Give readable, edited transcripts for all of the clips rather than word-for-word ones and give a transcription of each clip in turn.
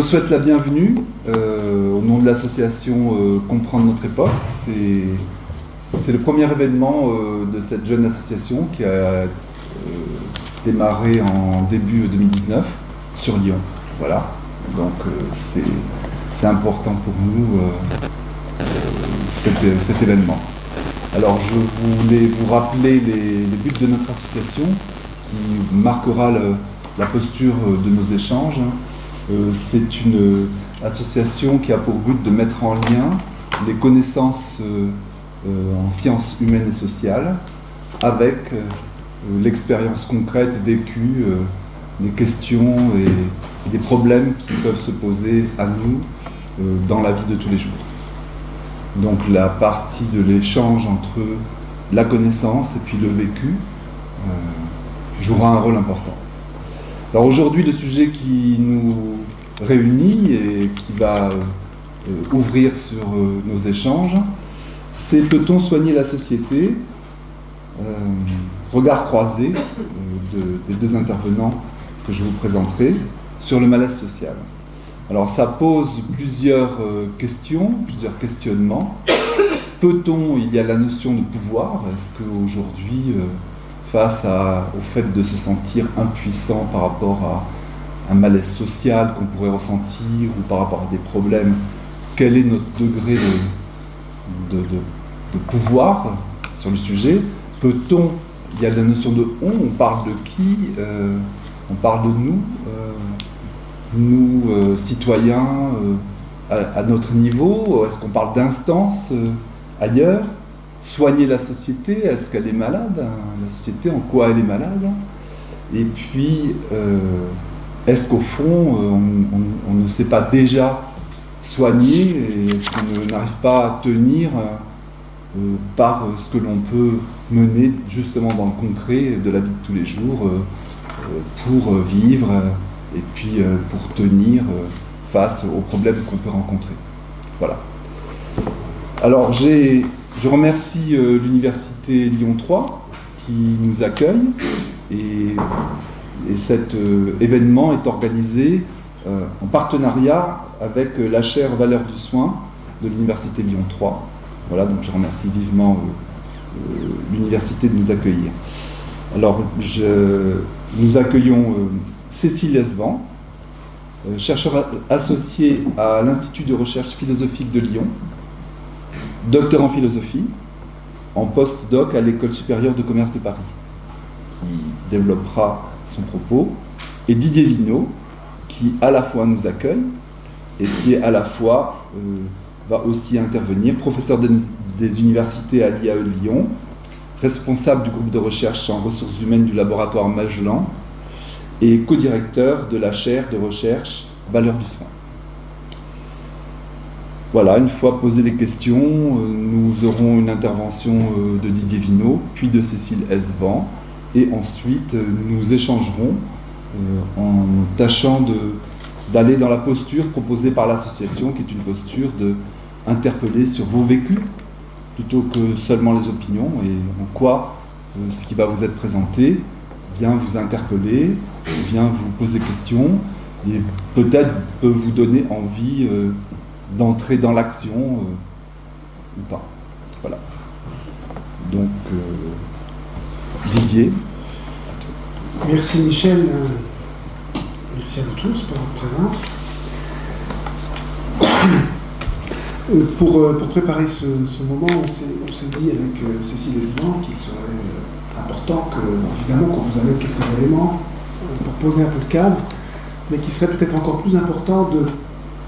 vous souhaite la bienvenue au nom de l'association Comprendre notre époque. C'est le premier événement de cette jeune association qui a démarré en début 2019 sur Lyon. Voilà, donc c'est important pour nous cet événement. Alors je voulais vous rappeler les buts de notre association qui marquera la posture de nos échanges. C'est une association qui a pour but de mettre en lien les connaissances en sciences humaines et sociales avec l'expérience concrète vécue, des questions et des problèmes qui peuvent se poser à nous dans la vie de tous les jours. Donc la partie de l'échange entre la connaissance et puis le vécu jouera un rôle important. Alors aujourd'hui, le sujet qui nous réunit et qui va ouvrir sur nos échanges, c'est peut-on soigner la société? Regard croisé des deux intervenants que je vous présenterai sur le malaise social. Alors ça pose plusieurs questions, plusieurs questionnements. Peut-on, il y a la notion de pouvoir, est-ce qu'aujourd'hui, face au fait de se sentir impuissant par rapport à un malaise social qu'on pourrait ressentir ou par rapport à des problèmes, quel est notre degré de pouvoir sur le sujet? Peut-on, il y a la notion de on parle de qui? On parle de nous citoyens à notre niveau? Est-ce qu'on parle d'instances ailleurs? Soigner la société, est-ce qu'elle est malade? La société, en quoi elle est malade? Et puis, est-ce qu'au fond, on ne sait pas déjà soigner et est-ce qu'on n'arrive pas à tenir par ce que l'on peut mener justement dans le concret de la vie de tous les jours pour vivre et puis pour tenir face aux problèmes qu'on peut rencontrer. Voilà. Alors je remercie l'Université Lyon 3 qui nous accueille et cet événement est organisé en partenariat avec la chaire Valeurs du soin de l'Université Lyon 3. Voilà, donc je remercie vivement l'université de nous accueillir. Alors nous accueillons Cécile Esvan, chercheur associée à l'Institut de recherche philosophique de Lyon, docteur en philosophie, en post-doc à l'École supérieure de commerce de Paris, qui développera son propos, et Didier Vinot, qui à la fois nous accueille et qui à la fois va aussi intervenir, professeur des universités à l'IAE de Lyon, responsable du groupe de recherche en ressources humaines du laboratoire Magellan et co-directeur de la chaire de recherche Valeurs du soin. Voilà, une fois posées les questions, nous aurons une intervention de Didier Vinot, puis de Cécile Esvan, et ensuite nous échangerons en tâchant d'aller dans la posture proposée par l'association, qui est une posture d'interpeller sur vos vécus, plutôt que seulement les opinions, et en quoi ce qui va vous être présenté vient vous interpeller, vient vous poser question, et peut-être peut vous donner envie d'entrer dans l'action ou pas. Voilà. Donc, Didier. Merci Michel. Merci à vous tous pour votre présence. Pour préparer ce moment, on s'est dit avec Cécile Esvan qu'il serait important évidemment qu'on vous amène quelques éléments pour poser un peu le cadre, mais qu'il serait peut-être encore plus important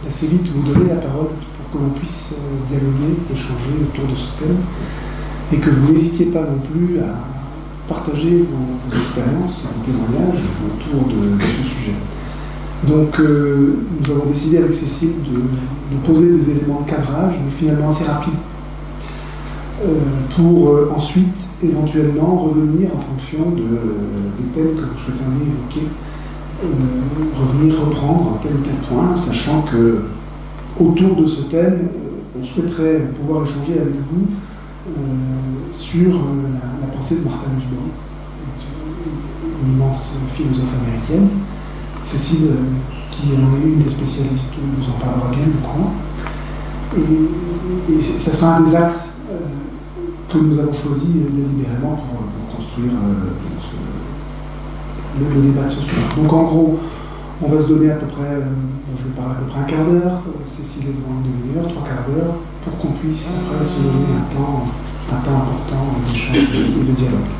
d'assez vite vous donner la parole pour que l'on puisse dialoguer, échanger autour de ce thème, et que vous n'hésitiez pas non plus à partager vos expériences, vos témoignages autour de ce sujet. Donc nous avons décidé avec Cécile de poser des éléments de cadrage, mais finalement assez rapides, pour ensuite éventuellement revenir en fonction des thèmes que vous souhaiteriez évoquer, reprendre tel ou tel point, sachant que autour de ce thème, on souhaiterait pouvoir échanger avec vous sur la pensée de Martha Nussbaum, une immense philosophe américaine. Cécile, qui qui est une des spécialistes, nous en parlera bien, je crois. Et ça sera un des axes que nous avons choisi délibérément pour construire le débat de ce soir. Donc en gros, on va se donner à peu près, je vais parler à peu près un quart d'heure, Cécile les une demi-heure, trois quarts d'heure, pour qu'on puisse après se donner un temps important d'échange et de dialogue.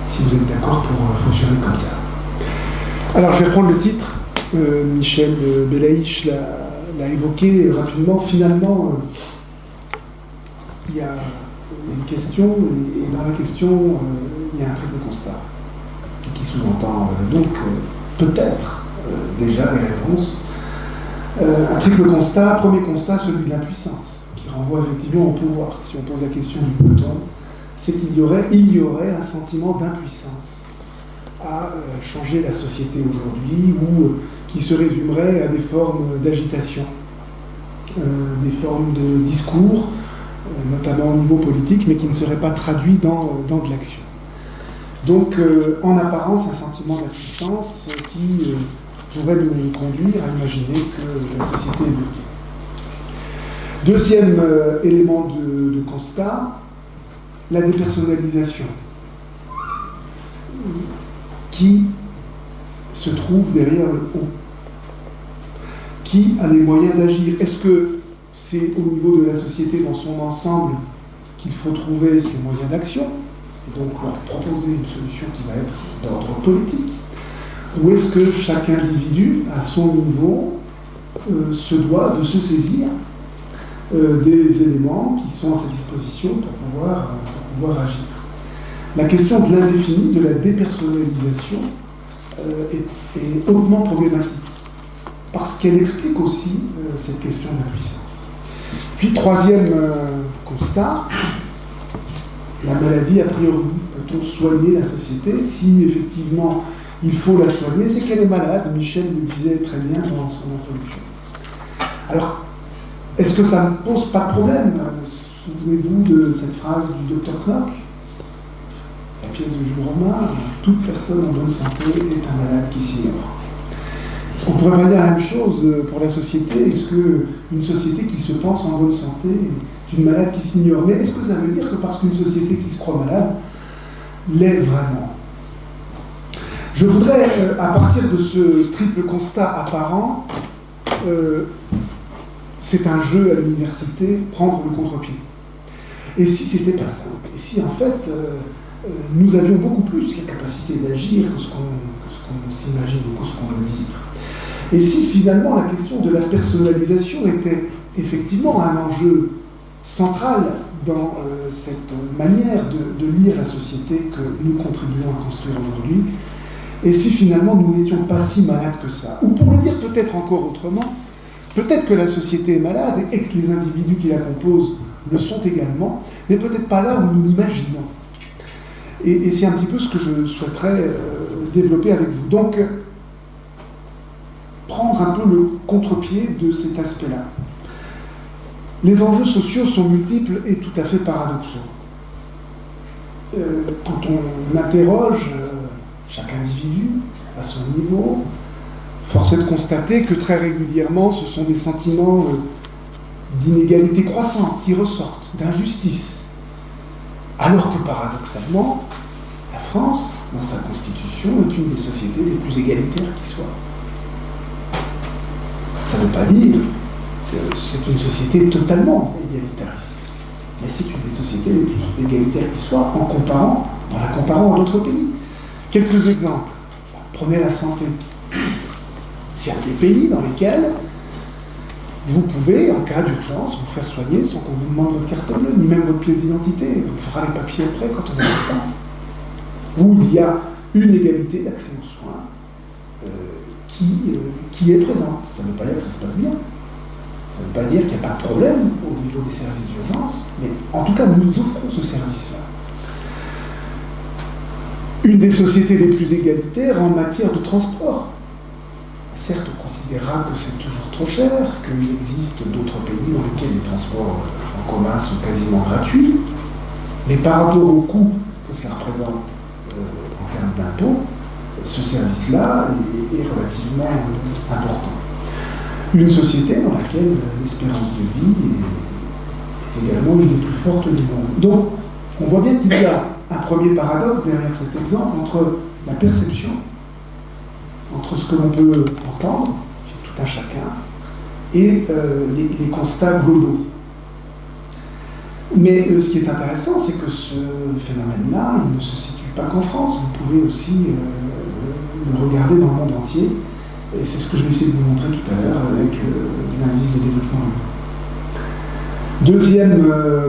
Si vous êtes d'accord pour fonctionner comme ça. Alors je vais prendre le titre, Michel Belaïch l'a évoqué rapidement. Finalement, il y a une question, et dans la question, il y a un triple constat qui sous-entend donc peut-être déjà les réponses. Un triple constat, premier constat, celui de l'impuissance, qui renvoie effectivement au pouvoir. Si on pose la question du peloton, c'est qu'il y aurait un sentiment d'impuissance à changer la société aujourd'hui, ou qui se résumerait à des formes d'agitation, des formes de discours, notamment au niveau politique, mais qui ne seraient pas traduits dans de l'action. Donc, en apparence, un sentiment d'impuissance qui pourrait nous conduire à imaginer que la société est bloquée. Deuxième élément de constat, la dépersonnalisation, qui se trouve derrière le on. Qui a les moyens d'agir? Est-ce que c'est au niveau de la société dans son ensemble qu'il faut trouver ces moyens d'action, et donc leur proposer une solution qui va être d'ordre politique? Ou est-ce que chaque individu, à son niveau, se doit de se saisir des éléments qui sont à sa disposition pour pouvoir agir? La question de l'indéfini, de la dépersonnalisation, est hautement problématique, parce qu'elle explique aussi cette question d'impuissance. Puis, troisième constat, la maladie a priori. Peut-on soigner la société? Si effectivement il faut la soigner, c'est qu'elle est malade. Michel le disait très bien dans son introduction. Alors, est-ce que ça ne pose pas de problème? Souvenez-vous de cette phrase du docteur Knock, la pièce de Jules Romain: toute personne en bonne santé est un malade qui s'ignore. Est-ce qu'on pourrait pas dire la même chose pour la société? Est-ce qu'une société qui se pense en bonne santé est une malade qui s'ignore? Mais est-ce que ça veut dire que parce qu'une société qui se croit malade l'est vraiment? Je voudrais, à partir de ce triple constat apparent, c'est un jeu à l'université, prendre le contre-pied. Et si c'était pas simple? Et si en fait nous avions beaucoup plus la capacité d'agir que ce qu'on s'imagine ou que ce qu'on veut dire? Et si finalement la question de la personnalisation était effectivement un enjeu central dans cette manière de lire la société que nous contribuons à construire aujourd'hui, et si finalement nous n'étions pas si malades que ça? Ou pour le dire peut-être encore autrement, peut-être que la société est malade et que les individus qui la composent le sont également, mais peut-être pas là où nous l'imaginons. Et c'est un petit peu ce que je souhaiterais développer avec vous. Donc, prendre un peu le contre-pied de cet aspect-là. Les enjeux sociaux sont multiples et tout à fait paradoxaux. Quand on interroge chaque individu à son niveau, force est de constater que très régulièrement, ce sont des sentiments d'inégalité croissante qui ressortent, d'injustice. Alors que paradoxalement, la France, dans sa constitution, est une des sociétés les plus égalitaires qui soit. Ça ne veut pas dire que c'est une société totalement égalitariste, mais c'est une des sociétés les plus égalitaires qui soit en la comparant à d'autres pays. Quelques exemples. Prenez la santé. C'est un des pays dans lesquels vous pouvez, en cas d'urgence, vous faire soigner sans qu'on vous demande votre carte bleue, ni même votre pièce d'identité. On fera les papiers après quand on a le temps. Où il y a une égalité d'accès aux soins qui est présente. Ça ne veut pas dire que ça se passe bien. Ça ne veut pas dire qu'il n'y a pas de problème au niveau des services d'urgence, mais en tout cas, nous offrons ce service-là. Une des sociétés les plus égalitaires en matière de transport. Certes, on considérera que c'est toujours trop cher, qu'il existe d'autres pays dans lesquels les transports en commun sont quasiment gratuits, mais par rapport au coût que ça représente en termes d'impôts, ce service-là est relativement important. Une société dans laquelle l'espérance de vie est également une des plus fortes du monde. Donc, on voit bien qu'il y a un premier paradoxe derrière cet exemple entre la perception, entre ce que l'on peut entendre, chez tout un chacun, et les constats globaux. Mais ce qui est intéressant, c'est que ce phénomène-là, il ne se situe pas qu'en France. Vous pouvez aussi le regarder dans le monde entier. Et c'est ce que je vais essayer de vous montrer tout à l'heure avec l'indice de développement humain.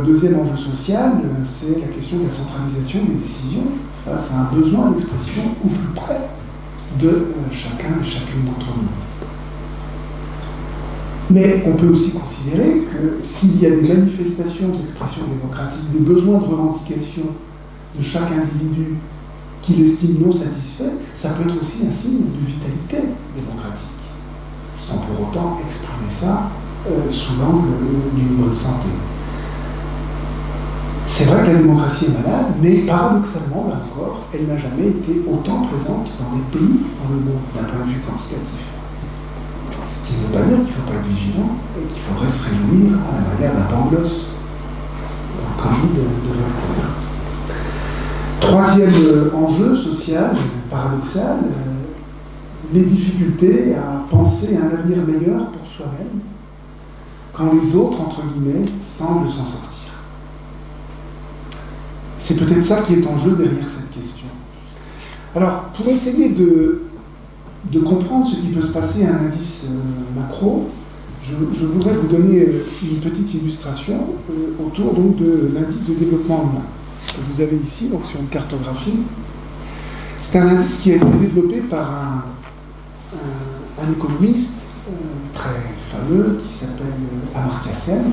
Deuxième enjeu social, c'est la question de la centralisation des décisions face à un besoin d'expression au plus près de chacun et chacune d'entre nous. Mais on peut aussi considérer que s'il y a des manifestations d'expression démocratique, des besoins de revendication de chaque individu qu'il estime non satisfait, ça peut être aussi un signe de vitalité démocratique, sans pour autant exprimer ça sous l'angle d'une bonne santé. C'est vrai que la démocratie est malade, mais paradoxalement, là encore, elle n'a jamais été autant présente dans des pays dans le monde d'un point de vue quantitatif. Ce qui ne veut pas dire qu'il ne faut pas être vigilant et qu'il faudrait se réjouir à la manière d'un Pangloss, un candidat de Voltaire. Troisième enjeu social, paradoxal, les difficultés à penser un avenir meilleur pour soi-même quand les autres, entre guillemets, semblent s'en sortir. C'est peut-être ça qui est en jeu derrière cette question. Alors, pour essayer de comprendre ce qui peut se passer à un indice macro, je voudrais vous donner une petite illustration autour donc, de l'indice de développement humain que vous avez ici, donc sur une cartographie. C'est un indice qui a été développé par un économiste très fameux qui s'appelle Amartya Sen.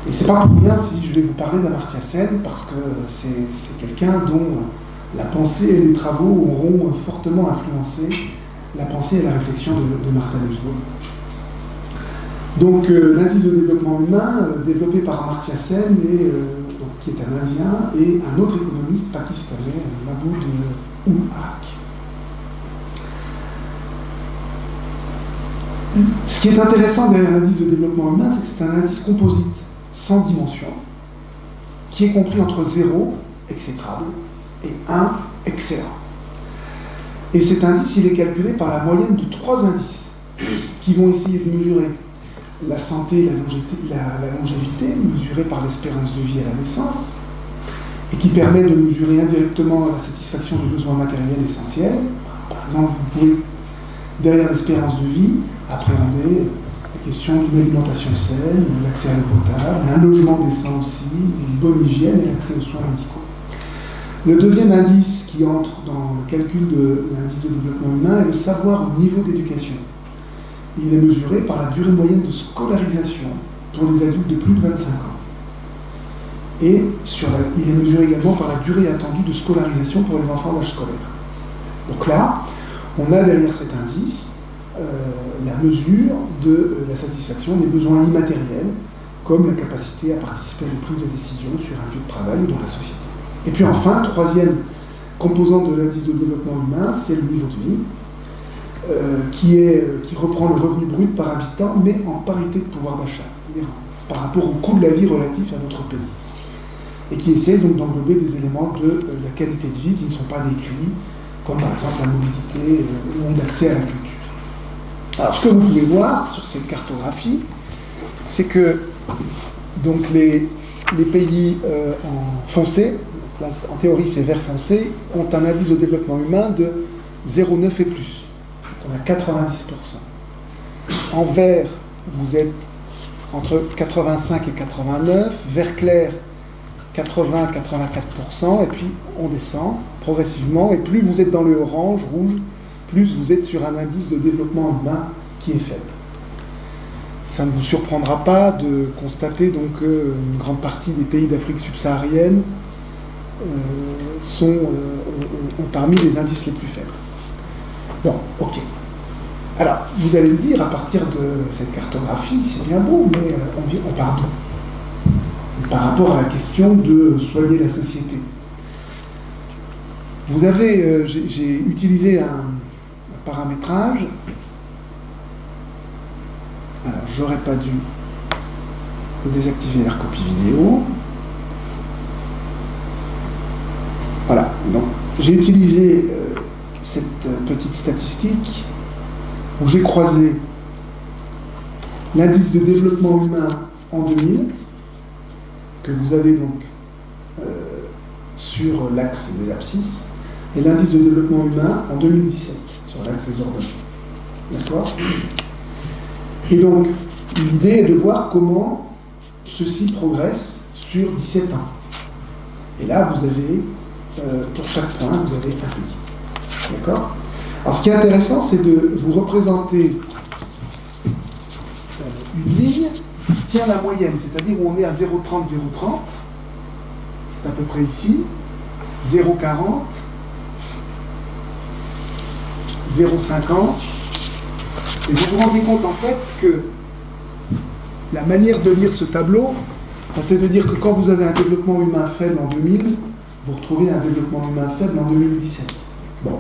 Et c'est pas pour rien si je vais vous parler d'Amartya Sen, parce que c'est quelqu'un dont la pensée et les travaux auront fortement influencé la pensée et la réflexion de Martha Nussbaum. Donc l'indice de développement humain, développé par Amartya Sen, qui est un Indien, et un autre économiste pakistanais, Mahmoud ul Haq. Ce qui est intéressant derrière l'indice de développement humain, c'est que c'est un indice composite, sans dimension, qui est compris entre 0, exécrable, et 1, excellent. Et cet indice, il est calculé par la moyenne de 3 indices qui vont essayer de mesurer la santé, la longévité, mesurée par l'espérance de vie à la naissance, et qui permet de mesurer indirectement la satisfaction des besoins matériels essentiels. Par exemple, vous pouvez, derrière l'espérance de vie, appréhender la question d'une alimentation saine, l'accès à l'eau potable, un logement décent aussi, une bonne hygiène et l'accès aux soins médicaux. Le deuxième indice qui entre dans le calcul de l'indice de développement humain est le savoir au niveau d'éducation. Il est mesuré par la durée moyenne de scolarisation pour les adultes de plus de 25 ans. Et il est mesuré également par la durée attendue de scolarisation pour les enfants d'âge scolaire. Donc là, on a derrière cet indice la mesure de la satisfaction des besoins immatériels, comme la capacité à participer à la prise de décision sur un lieu de travail ou dans la société. Et puis enfin, troisième composante de l'indice de développement humain, c'est le niveau de vie, qui reprend le revenu brut par habitant, mais en parité de pouvoir d'achat, c'est-à-dire par rapport au coût de la vie relatif à notre pays. Et qui essaie donc d'englober des éléments de la qualité de vie qui ne sont pas décrits, comme par exemple la mobilité ou l'accès à la culture. Alors, ce que vous pouvez voir sur cette cartographie, c'est que donc, les pays en foncé, là, en théorie c'est vert foncé, ont un indice de développement humain de 0,9 et plus. Donc, on a 90%. En vert, vous êtes entre 85 et 89, vert clair 80-84%, et puis on descend progressivement, et plus vous êtes dans le orange, rouge, plus vous êtes sur un indice de développement humain qui est faible. Ça ne vous surprendra pas de constater donc qu'une grande partie des pays d'Afrique subsaharienne ont parmi les indices les plus faibles. Bon, ok. Alors, vous allez me dire, à partir de cette cartographie, c'est bien beau, mais on part d'où ? Par rapport à la question de soigner la société. Vous avez, j'ai utilisé un paramétrage. Alors, j'aurais pas dû désactiver la copie vidéo. Voilà, donc j'ai utilisé cette petite statistique où j'ai croisé l'indice de développement humain en 2000, que vous avez donc sur l'axe des abscisses, et l'indice de développement humain en 2017, sur l'axe des ordonnées. D'accord ? Et donc, l'idée est de voir comment ceci progresse sur 17 ans. Et là, vous avez, pour chaque point, vous avez un pays. D'accord ? Alors, ce qui est intéressant, c'est de vous représenter une ligne qui tient la moyenne, c'est-à-dire où on est à 0,30, 0,30, c'est à peu près ici, 0,40, 0,50, et vous vous rendez compte en fait que la manière de lire ce tableau, c'est de dire que quand vous avez un développement humain faible en 2000, vous retrouvez un développement humain faible en 2017. Bon.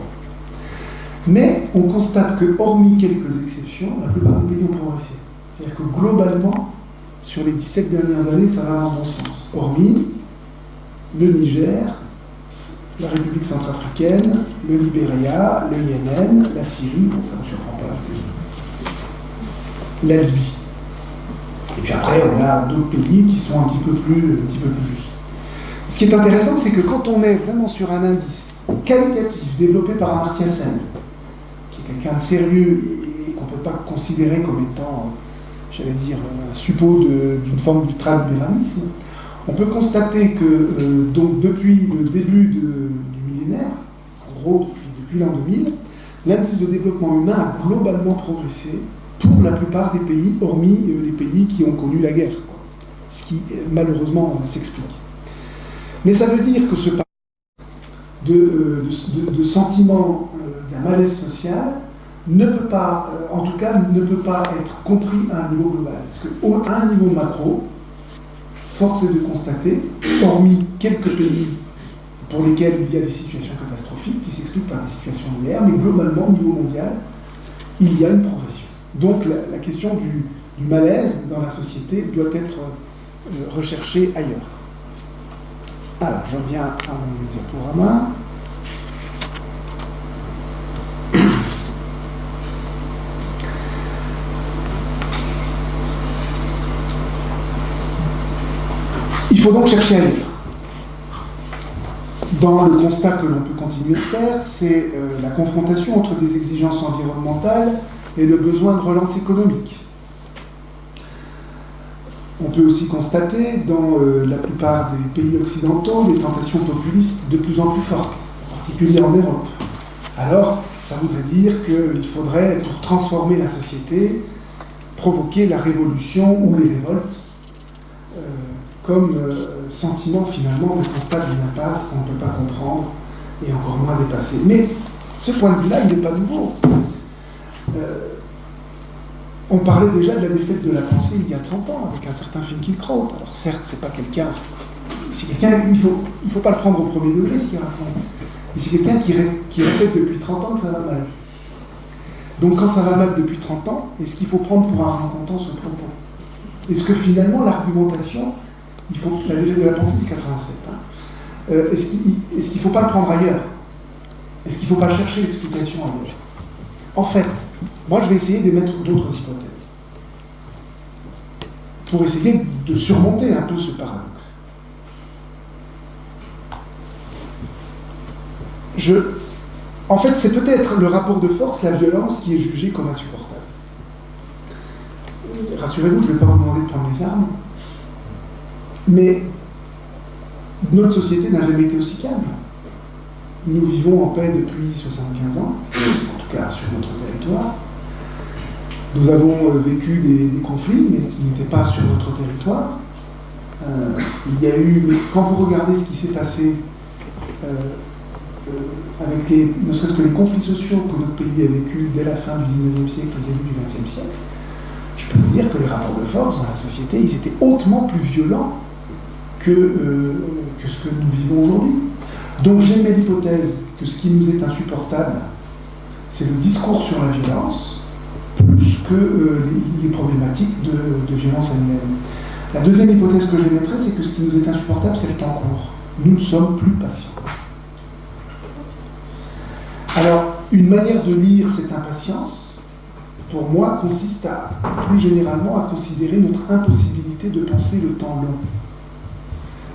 Mais on constate que, hormis quelques exceptions, la plupart des pays ont progressé. C'est-à-dire que globalement, sur les 17 dernières années, ça va dans le bon sens. Hormis le Niger, la République centrafricaine, le Libéria, le Yémen, la Syrie, bon, ça ne me surprend pas, la Libye. Et puis après, on a d'autres pays qui sont un petit peu plus justes. Ce qui est intéressant, c'est que quand on est vraiment sur un indice qualitatif développé par Amartya Sen, qui est quelqu'un de sérieux et qu'on ne peut pas considérer comme étant, j'allais dire, un suppôt d'une forme d'ultralibéralisme, on peut constater que donc depuis le début du millénaire, en gros depuis l'an 2000, l'indice de développement humain a globalement progressé pour la plupart des pays, hormis les pays qui ont connu la guerre, quoi. Ce qui malheureusement s'explique. Mais ça veut dire que ce de sentiment d'un malaise social ne peut pas, en tout cas, ne peut pas être compris à un niveau global. Parce qu'à un niveau macro, force est de constater, hormis quelques pays pour lesquels il y a des situations catastrophiques qui s'expliquent par des situations de guerre, mais globalement, au niveau mondial, il y a une progression. Donc la question du malaise dans la société doit être recherchée ailleurs. Alors, je reviens à mon diaporama. Il faut donc chercher ailleurs. Dans le constat que l'on peut continuer de faire, c'est la confrontation entre des exigences environnementales et le besoin de relance économique. On peut aussi constater dans la plupart des pays occidentaux des tentations populistes de plus en plus fortes, en particulier en Europe. Alors, ça voudrait dire qu'il faudrait, pour transformer la société, provoquer la révolution ou les révoltes, comme sentiment finalement de constat d'une impasse qu'on ne peut pas comprendre et encore moins dépasser. Mais ce point de vue-là, il n'est pas nouveau. On parlait déjà de la défaite de la pensée il y a 30 ans avec un certain Finkielkraut. Alors certes, c'est pas quelqu'un, c'est quelqu'un, il faut pas le prendre au premier degré ce qu'il raconte. Mais c'est quelqu'un qui répète depuis 30 ans que ça va mal. Donc quand ça va mal depuis 30 ans, est-ce qu'il faut prendre pour un racontant ce propos? Est-ce que finalement l'argumentation, la défaite de la pensée c'est 87, hein, est-ce qu'il ne faut pas le prendre ailleurs? Est-ce qu'il ne faut pas chercher l'explication ailleurs? En fait, moi je vais essayer d'émettre d'autres hypothèses pour essayer de surmonter un peu ce paradoxe. En fait, c'est peut-être le rapport de force, la violence, qui est jugée comme insupportable. Rassurez-vous, je ne vais pas vous demander de prendre les armes, mais notre société n'a jamais été aussi calme. Nous vivons en paix depuis 75 ans, en tout cas sur notre territoire. Nous avons vécu des conflits, mais qui n'étaient pas sur notre territoire. Il y a eu, quand vous regardez ce qui s'est passé avec ne serait-ce que les conflits sociaux que notre pays a vécu dès la fin du 19e siècle au début du 20e siècle, je peux vous dire que les rapports de force dans la société, ils étaient hautement plus violents que ce que nous vivons aujourd'hui. Donc j'aimais l'hypothèse que ce qui nous est insupportable, c'est le discours sur la violence, plus que les problématiques de violence elle-même. La deuxième hypothèse que j'émettrais, c'est que ce qui nous est insupportable, c'est le temps court. Nous ne sommes plus patients. Alors, une manière de lire cette impatience, pour moi, consiste plus généralement à considérer notre impossibilité de penser le temps long.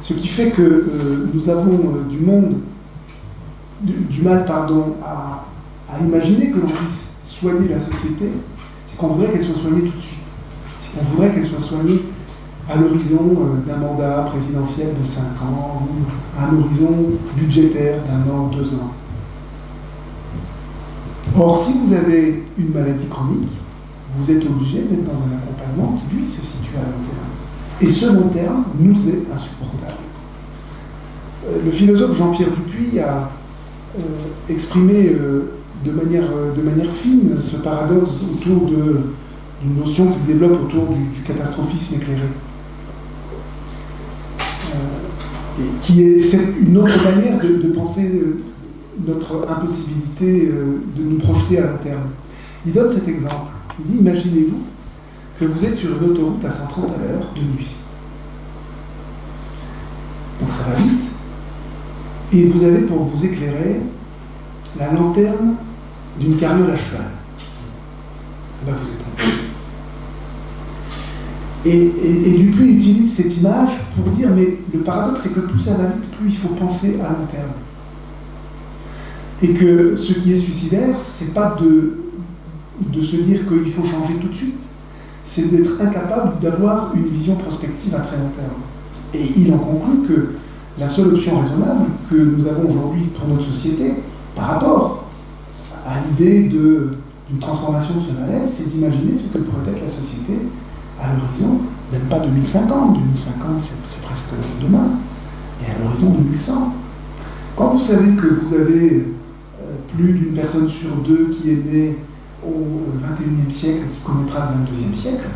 Ce qui fait que nous avons du mal à imaginer que l'on puisse soigner la société, c'est qu'on voudrait qu'elle soit soignée tout de suite. C'est qu'on voudrait qu'elle soit soignée à l'horizon d'un mandat présidentiel de 5 ans ou à un horizon budgétaire d'1 an, 2 ans. Or, si vous avez une maladie chronique, vous êtes obligé d'être dans un accompagnement qui, lui, se situe à long terme. Et ce long terme nous est insupportable. Le philosophe Jean-Pierre Dupuy a exprimé de manière fine ce paradoxe autour d'une notion qu'il développe autour du catastrophisme éclairé. Et qui est une autre manière de penser notre impossibilité de nous projeter à long terme. Il donne cet exemple. Il dit, imaginez-vous que vous êtes sur une autoroute à 130 à l'heure de nuit. Donc ça va vite. Et vous avez pour vous éclairer la lanterne d'une carriole à cheval. Ben vous êtes trompé. Et Dupuy utilise cette image pour dire, mais le paradoxe, c'est que plus ça va vite, plus il faut penser à long terme. Et que ce qui est suicidaire, c'est pas de se dire qu'il faut changer tout de suite, c'est d'être incapable d'avoir une vision prospective à très long terme. Et il en conclut que la seule option raisonnable que nous avons aujourd'hui pour notre société, par rapport à l'idée d'une transformation de ce malaise, c'est d'imaginer ce que pourrait être la société à l'horizon, même pas 2050, 2050 c'est presque demain, et à l'horizon 2100. Quand vous savez que vous avez plus d'une personne sur 2 qui est née au XXIe siècle et qui connaîtra le XXIe siècle,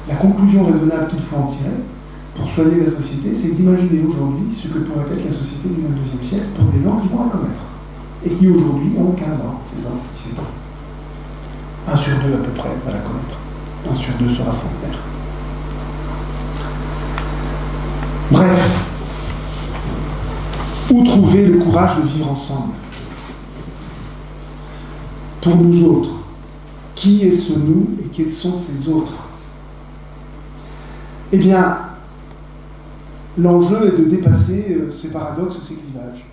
la conclusion raisonnable qu'il faut en tirer pour soigner la société, c'est d'imaginer aujourd'hui ce que pourrait être la société du XXIe siècle pour des gens qui vont la connaître et qui aujourd'hui ont 15 ans, 16 ans, 17 ans. 1 sur 2 à peu près va la connaître. 1 sur 2 sera centenaire. Bref, où trouver le courage de vivre ensemble? Pour nous autres, qui est ce nous et quels sont ces autres? Eh bien, l'enjeu est de dépasser ces paradoxes, ces clivages.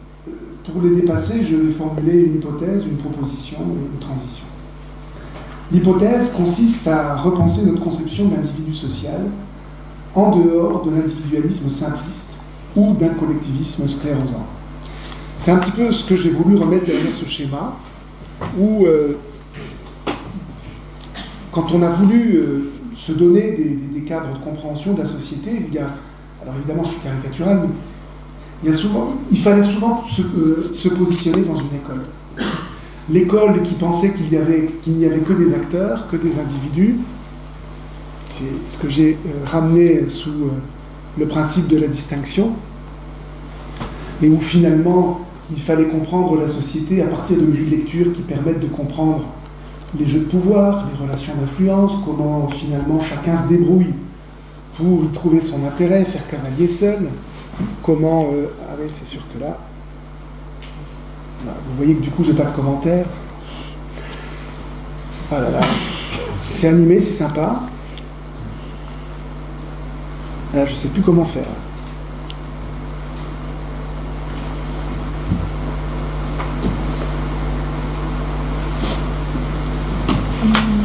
Pour les dépasser, je vais formuler une hypothèse, une proposition et une transition. L'hypothèse consiste à repenser notre conception de l'individu social en dehors de l'individualisme simpliste ou d'un collectivisme sclérosant. C'est un petit peu ce que j'ai voulu remettre derrière ce schéma, où quand on a voulu se donner des cadres de compréhension de la société, alors évidemment je suis caricatural, mais il fallait souvent se positionner dans une école. L'école qui pensait qu'il n'y avait que des acteurs, que des individus, c'est ce que j'ai ramené sous le principe de la distinction, et où finalement il fallait comprendre la société à partir de grilles de lecture qui permettent de comprendre les jeux de pouvoir, les relations d'influence, comment finalement chacun se débrouille pour y trouver son intérêt, faire cavalier seul, comment... ah oui, c'est sûr que là... Vous voyez que du coup, j'ai pas de commentaires. Ah là là. C'est animé, c'est sympa. Là, je sais plus comment faire.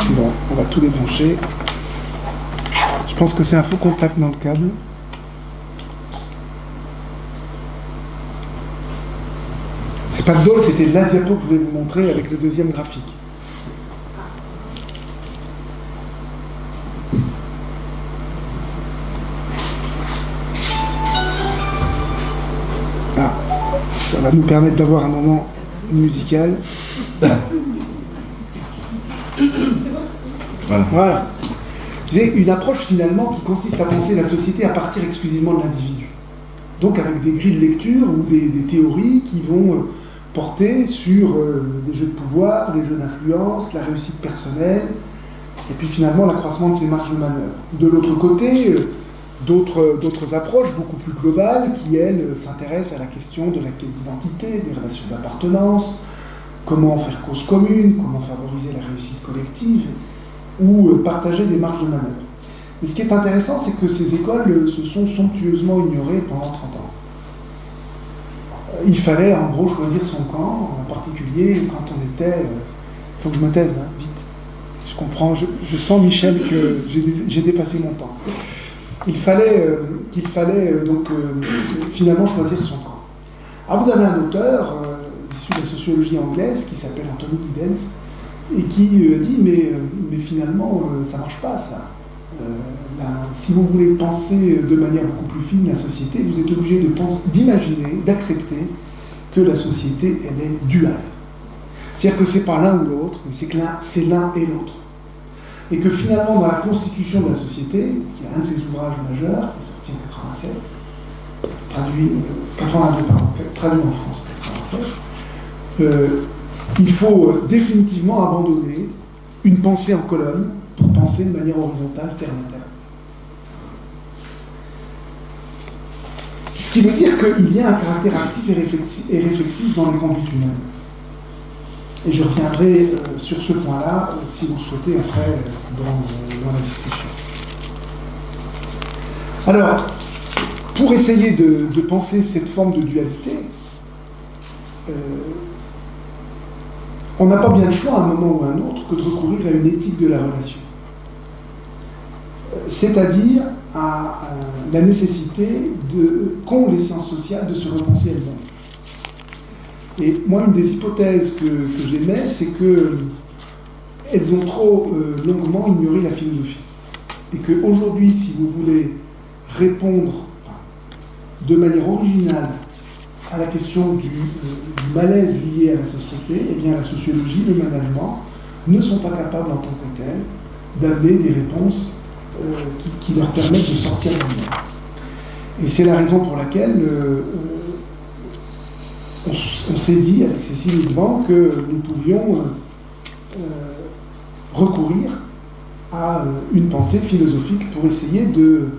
Bon, on va tout débrancher. Je pense que c'est un faux contact dans le câble. C'est pas de bol, c'était la diapo que je voulais vous montrer avec le deuxième graphique. Ah, ça va nous permettre d'avoir un moment musical. Voilà. C'est une approche finalement qui consiste à penser la société à partir exclusivement de l'individu. donc avec des grilles de lecture ou des théories qui vont porter sur les jeux de pouvoir, les jeux d'influence, la réussite personnelle, et puis finalement l'accroissement de ses marges de manœuvre. De l'autre côté, d'autres approches beaucoup plus globales qui, elles, s'intéressent à la question de la quête d'identité, des relations d'appartenance, comment faire cause commune, comment favoriser la réussite collective, ou partager des marges de manœuvre. Mais ce qui est intéressant, c'est que ces écoles se sont somptueusement ignorées pendant 30 ans. Il fallait en gros choisir son camp, en particulier quand on était... Il faut que je me taise, vite. Je comprends, je sens, Michel, que j'ai dépassé mon temps. Qu'il fallait donc finalement choisir son camp. Alors vous avez un auteur issu de la sociologie anglaise qui s'appelle Anthony Giddens et qui dit mais finalement ça ne marche pas ça. Si vous voulez penser de manière beaucoup plus fine la société, vous êtes obligé d'imaginer, d'accepter que la société elle est duale. C'est-à-dire que c'est pas l'un ou l'autre, mais c'est l'un et l'autre. Et que finalement, dans la constitution de la société, qui est un de ses ouvrages majeurs, qui est sorti en 87, traduit en France en 87, il faut définitivement abandonner une pensée en colonne pour penser de manière horizontale, terre à terre. Ce qui veut dire qu'il y a un caractère actif et réflexif dans les conduites humaines. Et je reviendrai sur ce point-là, si vous le souhaitez, après, dans la discussion. Alors, pour essayer de penser cette forme de dualité, on n'a pas bien le choix, à un moment ou à un autre, que de recourir à une éthique de la relation. C'est-à-dire à la nécessité qu'ont les sciences sociales de se repenser elles-mêmes. Et moi, une des hypothèses que j'émets, c'est qu'elles ont trop longuement ignoré la philosophie. Et qu'aujourd'hui, si vous voulez répondre de manière originale à la question du malaise lié à la société, eh bien la sociologie, le management, ne sont pas capables en tant que tels d'amener des réponses qui leur permettent de sortir d'elles-mêmes. Et c'est la raison pour laquelle on s'est dit avec Cécile Hesban que nous pouvions recourir à une pensée philosophique pour essayer de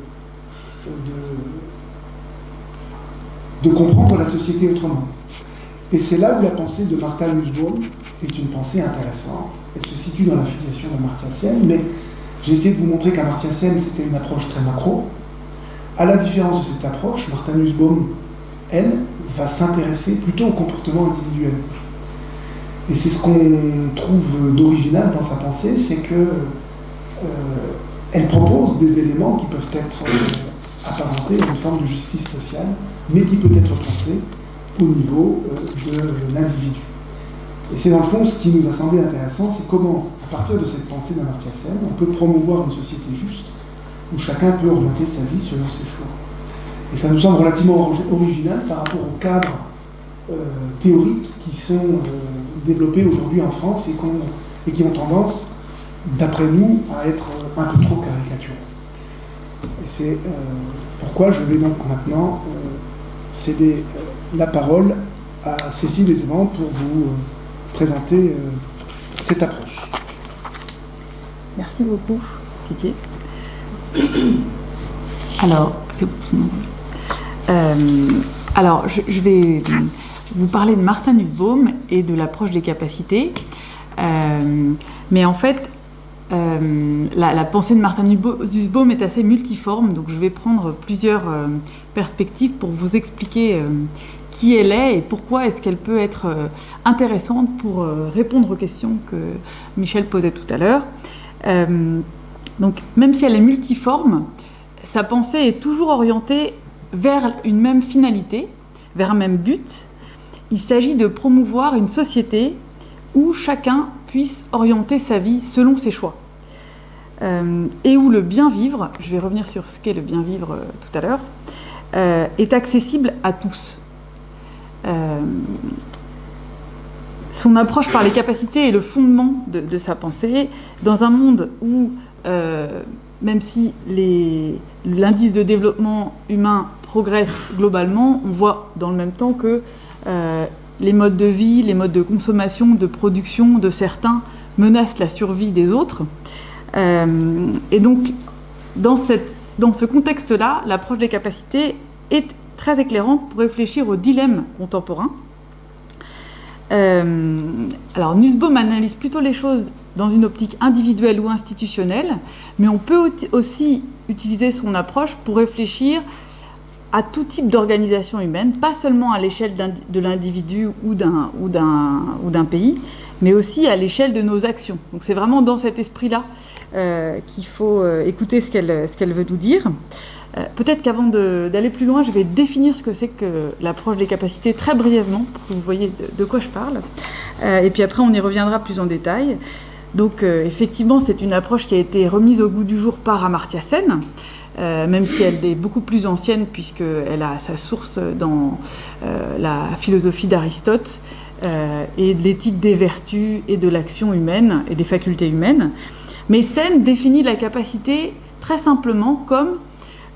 comprendre la société autrement. Et c'est là où la pensée de Martha Nussbaum est une pensée intéressante. Elle se situe dans la filiation d'Amartya Sen, mais j'ai essayé de vous montrer qu'Amartya Sen, c'était une approche très macro. À la différence de cette approche, Martha Nussbaum, elle, va s'intéresser plutôt au comportement individuel. Et c'est ce qu'on trouve d'original dans sa pensée, c'est que elle propose des éléments qui peuvent être apparentés à une forme de justice sociale, mais qui peut être pensée au niveau de l'individu. Et c'est dans le fond ce qui nous a semblé intéressant, c'est comment, à partir de cette pensée d'Amartya Sen, on peut promouvoir une société juste, où chacun peut orienter sa vie selon ses choix. Et ça nous semble relativement original par rapport aux cadres théoriques qui sont développés aujourd'hui en France et qui ont tendance, d'après nous, à être un peu trop caricaturaux. Et c'est pourquoi je vais donc maintenant céder la parole à Cécile Hesban pour vous présenter cette approche. Merci beaucoup, Didier. Alors, c'est alors, je vais vous parler de Martha Nussbaum et de l'approche des capacités. Mais en fait, la pensée de Martha Nussbaum est assez multiforme, donc je vais prendre plusieurs perspectives pour vous expliquer qui elle est et pourquoi est-ce qu'elle peut être intéressante pour répondre aux questions que Michel posait tout à l'heure. Donc, même si elle est multiforme, sa pensée est toujours orientée vers une même finalité, vers un même but. Il s'agit de promouvoir une société où chacun puisse orienter sa vie selon ses choix. Et où le bien-vivre, je vais revenir sur ce qu'est le bien-vivre tout à l'heure, est accessible à tous. Son approche par les capacités est le fondement de sa pensée. Dans un monde où même si l'indice de développement humain progresse globalement, on voit dans le même temps que les modes de vie, les modes de consommation, de production de certains menacent la survie des autres. Et donc, dans ce contexte-là, l'approche des capacités est très éclairante pour réfléchir aux dilemmes contemporains. Alors, Nussbaum analyse plutôt les choses dans une optique individuelle ou institutionnelle, mais on peut aussi utiliser son approche pour réfléchir à tout type d'organisation humaine, pas seulement à l'échelle de l'individu ou d'un pays, mais aussi à l'échelle de nos actions. Donc c'est vraiment dans cet esprit-là qu'il faut écouter ce qu'elle veut nous dire. Peut-être qu'avant d'aller plus loin, je vais définir ce que c'est que l'approche des capacités très brièvement, pour que vous voyez de quoi je parle. Et puis après, on y reviendra plus en détail. Donc effectivement, c'est une approche qui a été remise au goût du jour par Amartya Sen, même si elle est beaucoup plus ancienne puisqu'elle a sa source dans la philosophie d'Aristote et de l'éthique des vertus et de l'action humaine et des facultés humaines. Mais Sen définit la capacité très simplement comme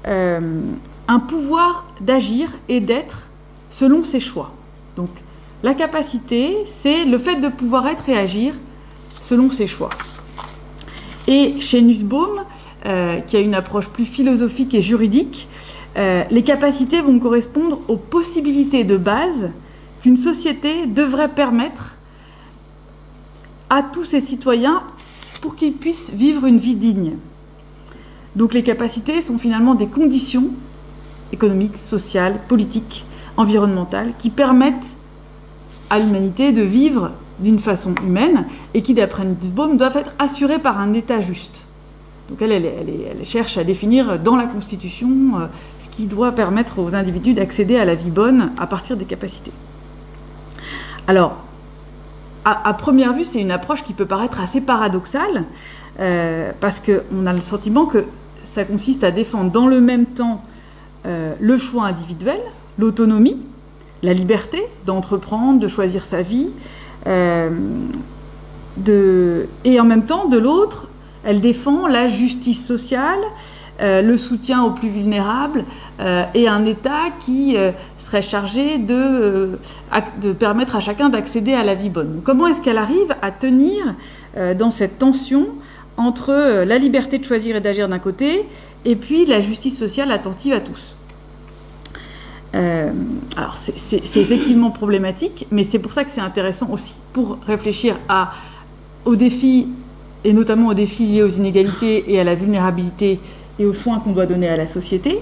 un pouvoir d'agir et d'être selon ses choix. Donc la capacité, c'est le fait de pouvoir être et agir selon ses choix. Et chez Nussbaum, qui a une approche plus philosophique et juridique, les capacités vont correspondre aux possibilités de base qu'une société devrait permettre à tous ses citoyens pour qu'ils puissent vivre une vie digne. Donc les capacités sont finalement des conditions économiques, sociales, politiques, environnementales qui permettent à l'humanité de vivre d'une façon humaine et qui, d'après Nussbaum, doivent être assurées par un État juste. Donc elle cherche à définir dans la Constitution ce qui doit permettre aux individus d'accéder à la vie bonne à partir des capacités. Alors, à première vue, c'est une approche qui peut paraître assez paradoxale parce qu'on a le sentiment que ça consiste à défendre dans le même temps le choix individuel, l'autonomie, la liberté d'entreprendre, de choisir sa vie, et en même temps, de l'autre, elle défend la justice sociale, le soutien aux plus vulnérables et un État qui serait chargé de permettre à chacun d'accéder à la vie bonne. Donc, comment est-ce qu'elle arrive à tenir dans cette tension entre la liberté de choisir et d'agir d'un côté et puis la justice sociale attentive à tous? Alors c'est effectivement problématique, mais c'est pour ça que c'est intéressant aussi pour réfléchir aux défis, et notamment aux défis liés aux inégalités et à la vulnérabilité et aux soins qu'on doit donner à la société,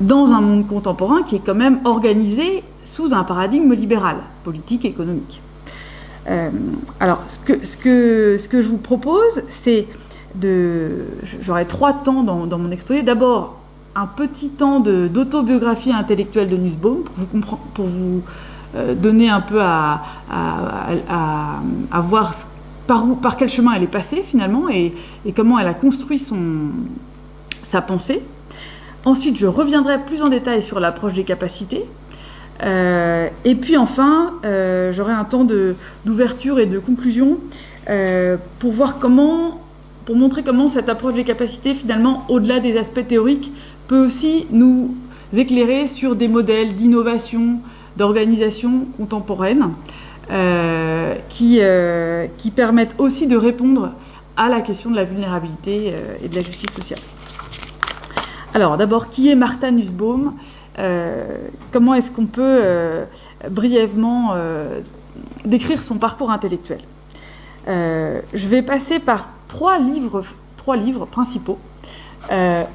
dans un monde contemporain qui est quand même organisé sous un paradigme libéral, politique et économique. Alors, ce que je vous propose, c'est j'aurai 3 temps dans mon exposé. D'abord, un petit temps d'autobiographie intellectuelle de Nussbaum pour vous donner un peu à voir par quel chemin elle est passée finalement et comment elle a construit sa pensée. Ensuite, je reviendrai plus en détail sur l'approche des capacités. Et puis enfin, j'aurai un temps d'ouverture et de conclusion pour montrer comment cette approche des capacités, finalement, au-delà des aspects théoriques, peut aussi nous éclairer sur des modèles d'innovation, d'organisation contemporaine qui permettent aussi de répondre à la question de la vulnérabilité et de la justice sociale. Alors, d'abord, qui est Martha Nussbaum ? Comment est-ce qu'on peut brièvement décrire son parcours intellectuel ? Je vais passer par 3 livres principaux. Très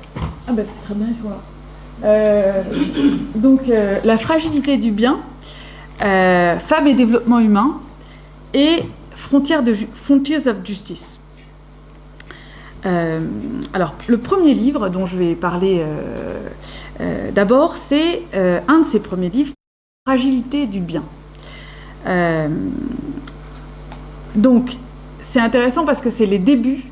bien, ils sont là. Donc, La fragilité du bien, Femmes et développement humain, et Frontiers of Justice. Alors, le premier livre dont je vais parler d'abord, c'est un de ses premiers livres, Fragilité du bien. Donc, c'est intéressant parce que c'est les débuts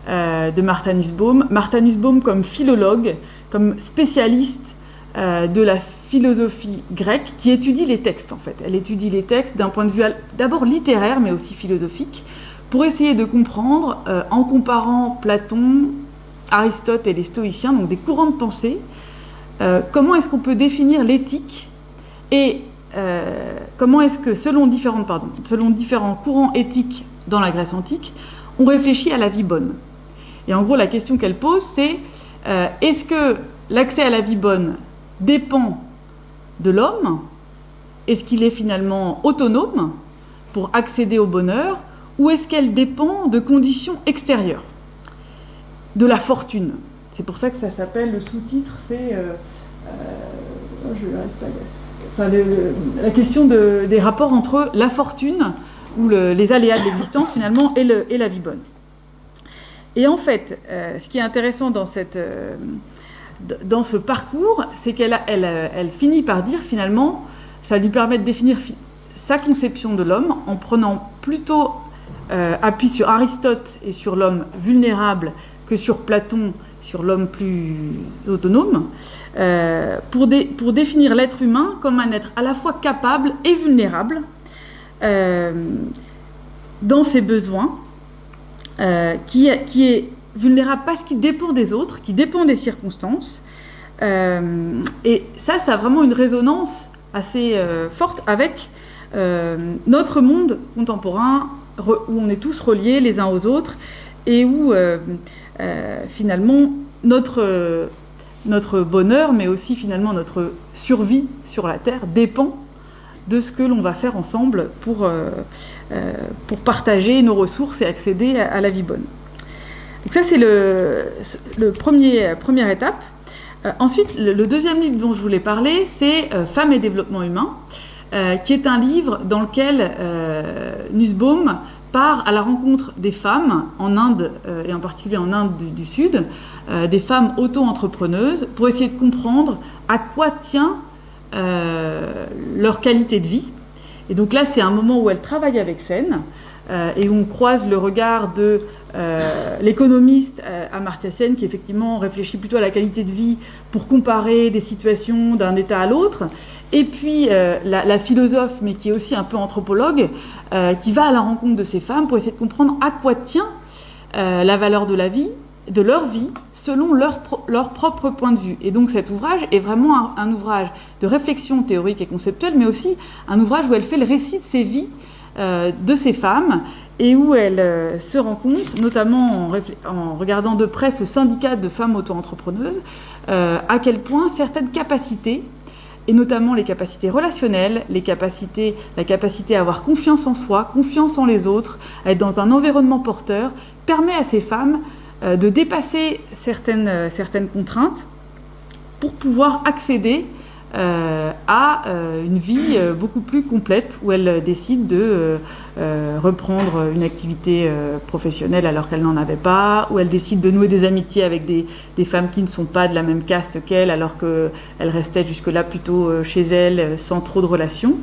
de Martha Nussbaum. Martha Nussbaum comme philologue, comme spécialiste de la philosophie grecque, qui étudie les textes en fait. Elle étudie les textes d'un point de vue d'abord littéraire, mais aussi philosophique, pour essayer de comprendre, en comparant Platon Aristote et les stoïciens, donc des courants de pensée. Comment est-ce qu'on peut définir l'éthique et comment est-ce que, selon différents courants éthiques dans la Grèce antique, on réfléchit à la vie bonne. Et en gros, la question qu'elle pose, c'est est-ce que l'accès à la vie bonne dépend de l'homme? Est-ce qu'il est finalement autonome pour accéder au bonheur? Ou est-ce qu'elle dépend de conditions extérieures, de la fortune? C'est pour ça que ça s'appelle, le sous-titre, c'est la question des rapports entre la fortune, ou les aléas de l'existence finalement, et la vie bonne. Et en fait, ce qui est intéressant dans ce parcours, c'est qu'elle finit par dire finalement, ça lui permet de définir sa conception de l'homme en prenant plutôt appui sur Aristote et sur l'homme vulnérable que sur Platon, sur l'homme plus autonome, pour définir l'être humain comme un être à la fois capable et vulnérable dans ses besoins, qui est vulnérable parce qu'il dépend des autres, qui dépend des circonstances. Et ça a vraiment une résonance assez forte avec notre monde contemporain, où on est tous reliés les uns aux autres, et où finalement notre bonheur, mais aussi finalement notre survie sur la Terre, dépend de ce que l'on va faire ensemble pour partager nos ressources et accéder à la vie bonne. Donc ça, c'est le première étape. Ensuite, le deuxième livre dont je voulais parler, c'est « Femmes et développement humain », qui est un livre dans lequel Nussbaum part à la rencontre des femmes en Inde, et en particulier en Inde du Sud, des femmes auto-entrepreneuses, pour essayer de comprendre à quoi tient leur qualité de vie. Et donc là, c'est un moment où elle travaille avec Sen, et où on croise le regard de l'économiste Amartya Sen, qui effectivement réfléchit plutôt à la qualité de vie pour comparer des situations d'un état à l'autre, et puis la philosophe, mais qui est aussi un peu anthropologue, qui va à la rencontre de ces femmes pour essayer de comprendre à quoi tient la valeur de la vie, de leur vie, selon leur propre point de vue. Et donc cet ouvrage est vraiment un ouvrage de réflexion théorique et conceptuelle, mais aussi un ouvrage où elle fait le récit de ces vies de ces femmes, et où elle se rend compte, notamment en regardant de près ce syndicat de femmes auto-entrepreneuses, à quel point certaines capacités, et notamment les capacités relationnelles, la capacité à avoir confiance en soi, confiance en les autres, à être dans un environnement porteur, permet à ces femmes de dépasser certaines contraintes pour pouvoir accéder à une vie beaucoup plus complète, où elle décide de reprendre une activité professionnelle alors qu'elle n'en avait pas, où elle décide de nouer des amitiés avec des femmes qui ne sont pas de la même caste qu'elle, alors qu'elle restait jusque-là plutôt chez elle, sans trop de relations.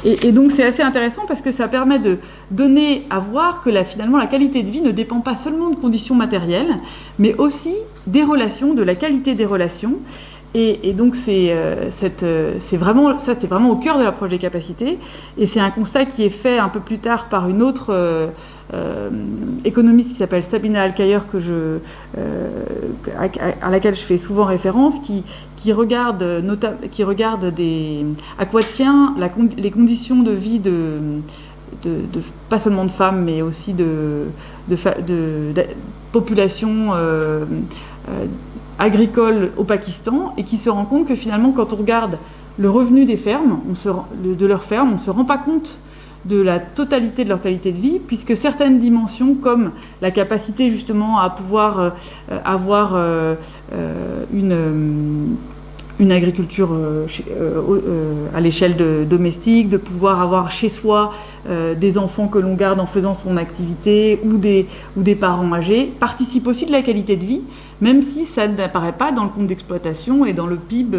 Et donc c'est assez intéressant parce que ça permet de donner à voir que vraiment la qualité de vie ne dépend pas seulement de conditions matérielles, mais aussi des relations, de la qualité des relations. Et donc c'est vraiment au cœur de l'approche des capacités, et c'est un constat qui est fait un peu plus tard par une autre économiste qui s'appelle Sabina Al-Khayer, à laquelle je fais souvent référence, qui regarde à quoi tient les conditions de vie de pas seulement de femmes, mais aussi de populations agricole au Pakistan, et qui se rend compte que finalement, quand on regarde le revenu des fermes, de leurs fermes, on ne se rend pas compte de la totalité de leur qualité de vie, puisque certaines dimensions, comme la capacité justement à pouvoir avoir une agriculture à l'échelle domestique, de pouvoir avoir chez soi des enfants que l'on garde en faisant son activité, ou des parents âgés, participe aussi de la qualité de vie, même si ça n'apparaît pas dans le compte d'exploitation et dans le PIB,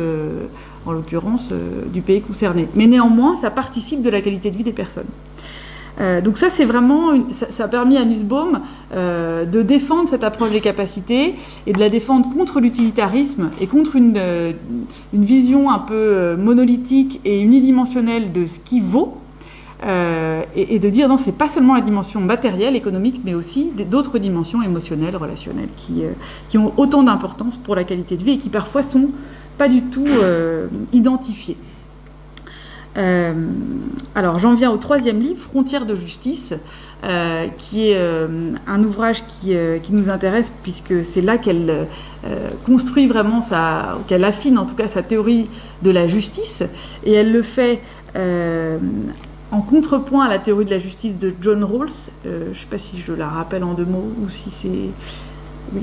en l'occurrence, du pays concerné. Mais néanmoins, ça participe de la qualité de vie des personnes. Donc ça, c'est vraiment ça a permis à Nussbaum de défendre cette approche des capacités, et de la défendre contre l'utilitarisme et contre une vision un peu monolithique et unidimensionnelle de ce qui vaut, et de dire non, c'est pas seulement la dimension matérielle, économique, mais aussi d'autres dimensions émotionnelles, relationnelles, qui ont autant d'importance pour la qualité de vie et qui parfois sont pas du tout identifiées. Alors j'en viens au troisième livre, Frontières de justice, qui est un ouvrage qui nous intéresse puisque c'est là qu'elle construit vraiment qu'elle affine en tout cas sa théorie de la justice, et elle le fait en contrepoint à la théorie de la justice de John Rawls. Je ne sais pas si je la rappelle en 2 mots ou si c'est... Oui,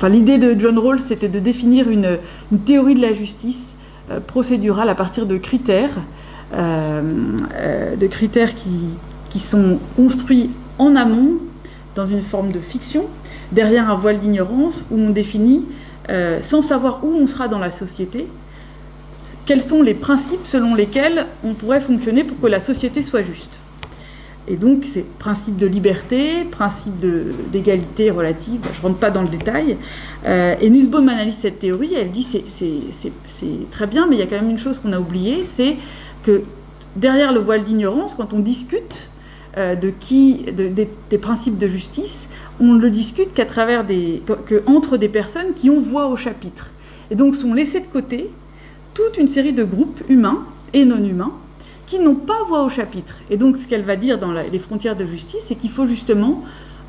l'idée de John Rawls, c'était de définir une théorie de la justice procédurale à partir de critères qui sont construits en amont dans une forme de fiction, derrière un voile d'ignorance, où on définit, sans savoir où on sera dans la société, quels sont les principes selon lesquels on pourrait fonctionner pour que la société soit juste. Et donc, c'est principe de liberté, principe d'égalité relative, je ne rentre pas dans le détail. Et Nussbaum analyse cette théorie, elle dit c'est très bien, mais il y a quand même une chose qu'on a oubliée, c'est que derrière le voile d'ignorance, quand on discute des principes de justice, on ne le discute qu'entre des personnes qui ont voix au chapitre. Et donc sont laissés de côté toute une série de groupes humains et non humains qui n'ont pas voix au chapitre. Et donc, ce qu'elle va dire dans les frontières de justice, c'est qu'il faut justement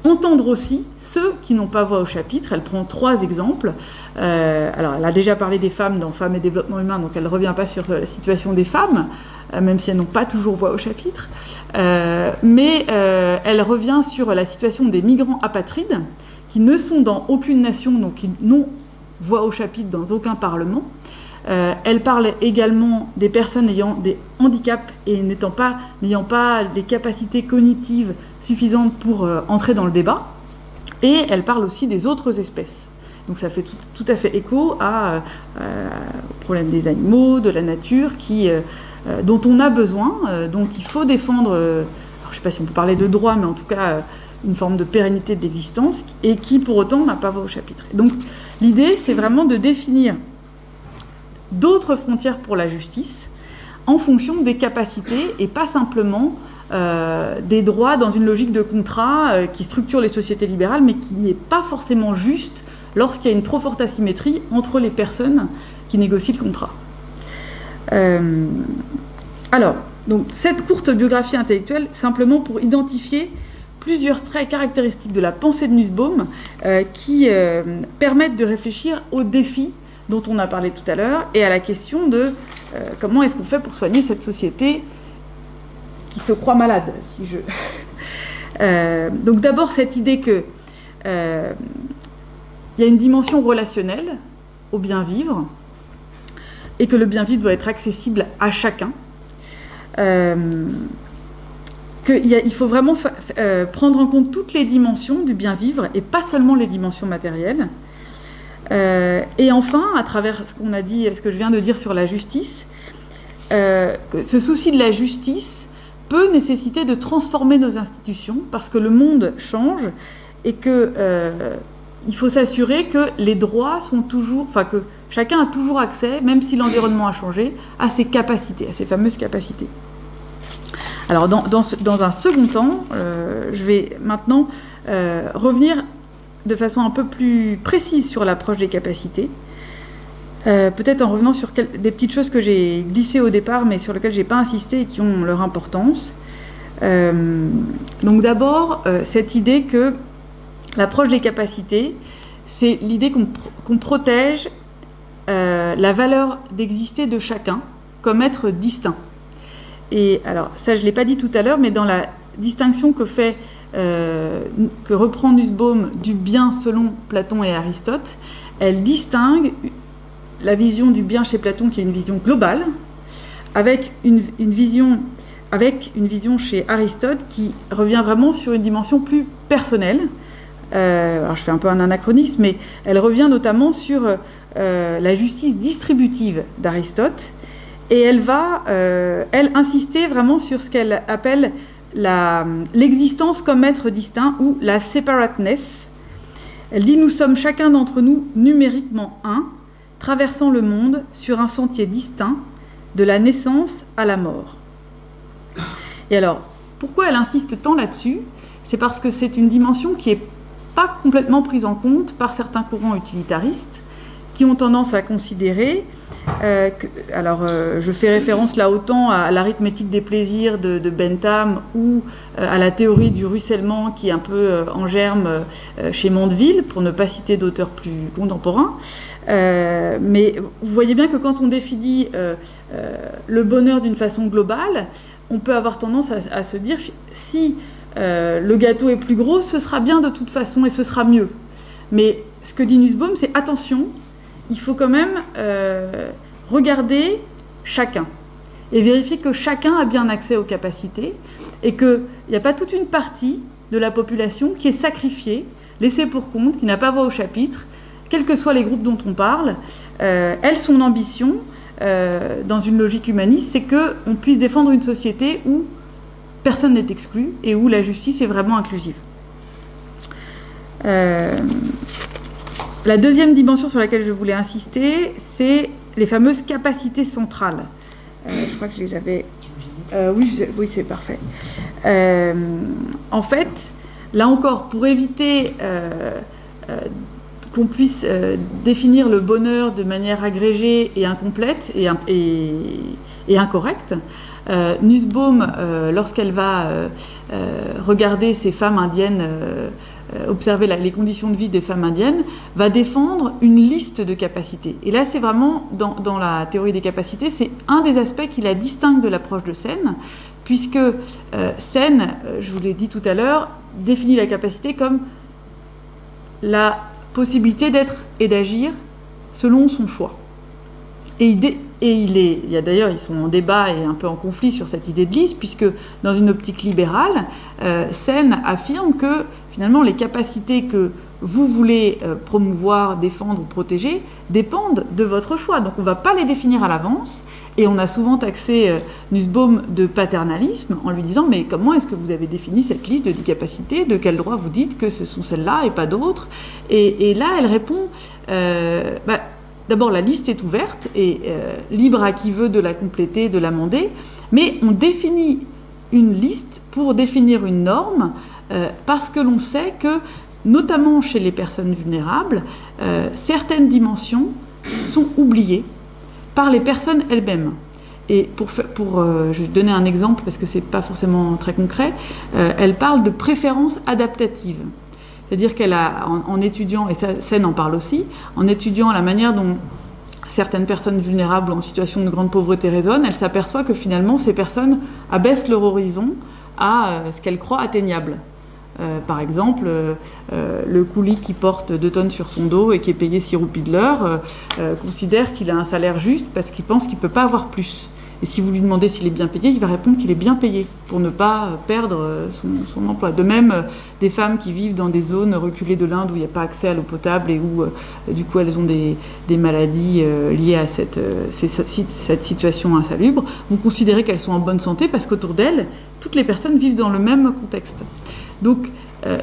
entendre aussi ceux qui n'ont pas voix au chapitre. Elle prend 3 exemples. Alors, elle a déjà parlé des femmes dans Femmes et développement humain, donc elle ne revient pas sur la situation des femmes, même si elles n'ont pas toujours voix au chapitre. Mais elle revient sur la situation des migrants apatrides, qui ne sont dans aucune nation, donc qui n'ont voix au chapitre dans aucun parlement. Elle parle également des personnes ayant des handicaps et n'ayant pas les capacités cognitives suffisantes pour entrer dans le débat. Et elle parle aussi des autres espèces. Donc ça fait tout à fait écho au problème des animaux, de la nature, dont on a besoin, dont il faut défendre, alors je ne sais pas si on peut parler de droit, mais en tout cas une forme de pérennité de l'existence, et qui pour autant n'a pas voix au chapitre. Et donc l'idée, c'est vraiment de définir d'autres frontières pour la justice en fonction des capacités et pas simplement des droits dans une logique de contrat qui structure les sociétés libérales, mais qui n'est pas forcément juste lorsqu'il y a une trop forte asymétrie entre les personnes qui négocient le contrat. Alors, donc, cette courte biographie intellectuelle, simplement pour identifier plusieurs traits caractéristiques de la pensée de Nussbaum qui permettent de réfléchir aux défis dont on a parlé tout à l'heure, et à la question de comment est-ce qu'on fait pour soigner cette société qui se croit malade. Donc d'abord, cette idée qu'il y a une dimension relationnelle au bien vivre, et que le bien vivre doit être accessible à chacun, qu'il faut vraiment prendre en compte toutes les dimensions du bien vivre, et pas seulement les dimensions matérielles. Et enfin, à travers ce qu'on a dit, ce que je viens de dire sur la justice, ce souci de la justice peut nécessiter de transformer nos institutions parce que le monde change et que il faut s'assurer que les droits sont toujours, que chacun a toujours accès, même si l'environnement a changé, à ses capacités, à ses fameuses capacités. Alors, dans un second temps, je vais maintenant revenir de façon un peu plus précise sur l'approche des capacités, peut-être en revenant sur des petites choses que j'ai glissées au départ, mais sur lesquelles je n'ai pas insisté et qui ont leur importance. Donc d'abord, cette idée que l'approche des capacités, c'est l'idée qu'on protège la valeur d'exister de chacun comme être distinct. Et alors, ça je ne l'ai pas dit tout à l'heure, mais dans la distinction que reprend Nussbaum du bien selon Platon et Aristote, elle distingue la vision du bien chez Platon, qui est une vision globale, avec une vision chez Aristote qui revient vraiment sur une dimension plus personnelle. Alors je fais un peu un anachronisme, mais elle revient notamment sur la justice distributive d'Aristote, et elle va, insister vraiment sur ce qu'elle appelle l'existence comme être distinct, ou la separateness. Elle dit « Nous sommes chacun d'entre nous numériquement un, traversant le monde sur un sentier distinct de la naissance à la mort. » Et alors, pourquoi elle insiste tant là-dessus ? C'est parce que c'est une dimension qui n'est pas complètement prise en compte par certains courants utilitaristes qui ont tendance à considérer je fais référence là autant à l'arithmétique des plaisirs de Bentham ou à la théorie du ruissellement qui est un peu en germe chez Mandeville, pour ne pas citer d'auteurs plus contemporains. Mais vous voyez bien que quand on définit le bonheur d'une façon globale, on peut avoir tendance à se dire si le gâteau est plus gros, ce sera bien de toute façon et ce sera mieux. Mais ce que dit Nussbaum, c'est attention, il faut quand même regarder chacun et vérifier que chacun a bien accès aux capacités et qu'il n'y a pas toute une partie de la population qui est sacrifiée, laissée pour compte, qui n'a pas voix au chapitre, quels que soient les groupes dont on parle. Elle, son ambition, dans une logique humaniste, c'est qu'on puisse défendre une société où personne n'est exclu et où la justice est vraiment inclusive. La deuxième dimension sur laquelle je voulais insister, c'est les fameuses capacités centrales. Je crois que je les avais... oui, c'est parfait. En fait, là encore, pour éviter qu'on puisse définir le bonheur de manière agrégée et incomplète et incorrecte, Nussbaum, lorsqu'elle va regarder ces femmes indiennes, observer les conditions de vie des femmes indiennes, va défendre une liste de capacités. Et là, c'est vraiment, dans la théorie des capacités, c'est un des aspects qui la distingue de l'approche de Sen, puisque Sen, je vous l'ai dit tout à l'heure, définit la capacité comme la possibilité d'être et d'agir selon son choix. Il y a d'ailleurs, ils sont en débat et un peu en conflit sur cette idée de liste, puisque dans une optique libérale, Sen affirme que finalement les capacités que vous voulez promouvoir, défendre ou protéger dépendent de votre choix. Donc on ne va pas les définir à l'avance, et on a souvent taxé Nussbaum de paternalisme en lui disant « mais comment est-ce que vous avez défini cette liste de 10 capacités ? De quel droit vous dites que ce sont celles-là et pas d'autres ?» Et là, elle répond d'abord, la liste est ouverte et libre à qui veut de la compléter, de l'amender, mais on définit une liste pour définir une norme parce que l'on sait que, notamment chez les personnes vulnérables, certaines dimensions sont oubliées par les personnes elles-mêmes. Et je vais donner un exemple parce que c'est pas forcément très concret, elle parle de préférences adaptatives. C'est-à-dire qu'elle a, en étudiant, et Sen en parle aussi, en étudiant la manière dont certaines personnes vulnérables en situation de grande pauvreté raisonnent, elle s'aperçoit que finalement ces personnes abaissent leur horizon à ce qu'elles croient atteignable. Par exemple, le coulis qui porte 2 tonnes sur son dos et qui est payé 6 roupies de l'heure considère qu'il a un salaire juste parce qu'il pense qu'il ne peut pas avoir plus. Et si vous lui demandez s'il est bien payé, il va répondre qu'il est bien payé pour ne pas perdre son emploi. De même, des femmes qui vivent dans des zones reculées de l'Inde où il n'y a pas accès à l'eau potable et où, du coup, elles ont des maladies liées à cette situation insalubre, vont considérer qu'elles sont en bonne santé parce qu'autour d'elles, toutes les personnes vivent dans le même contexte. Donc,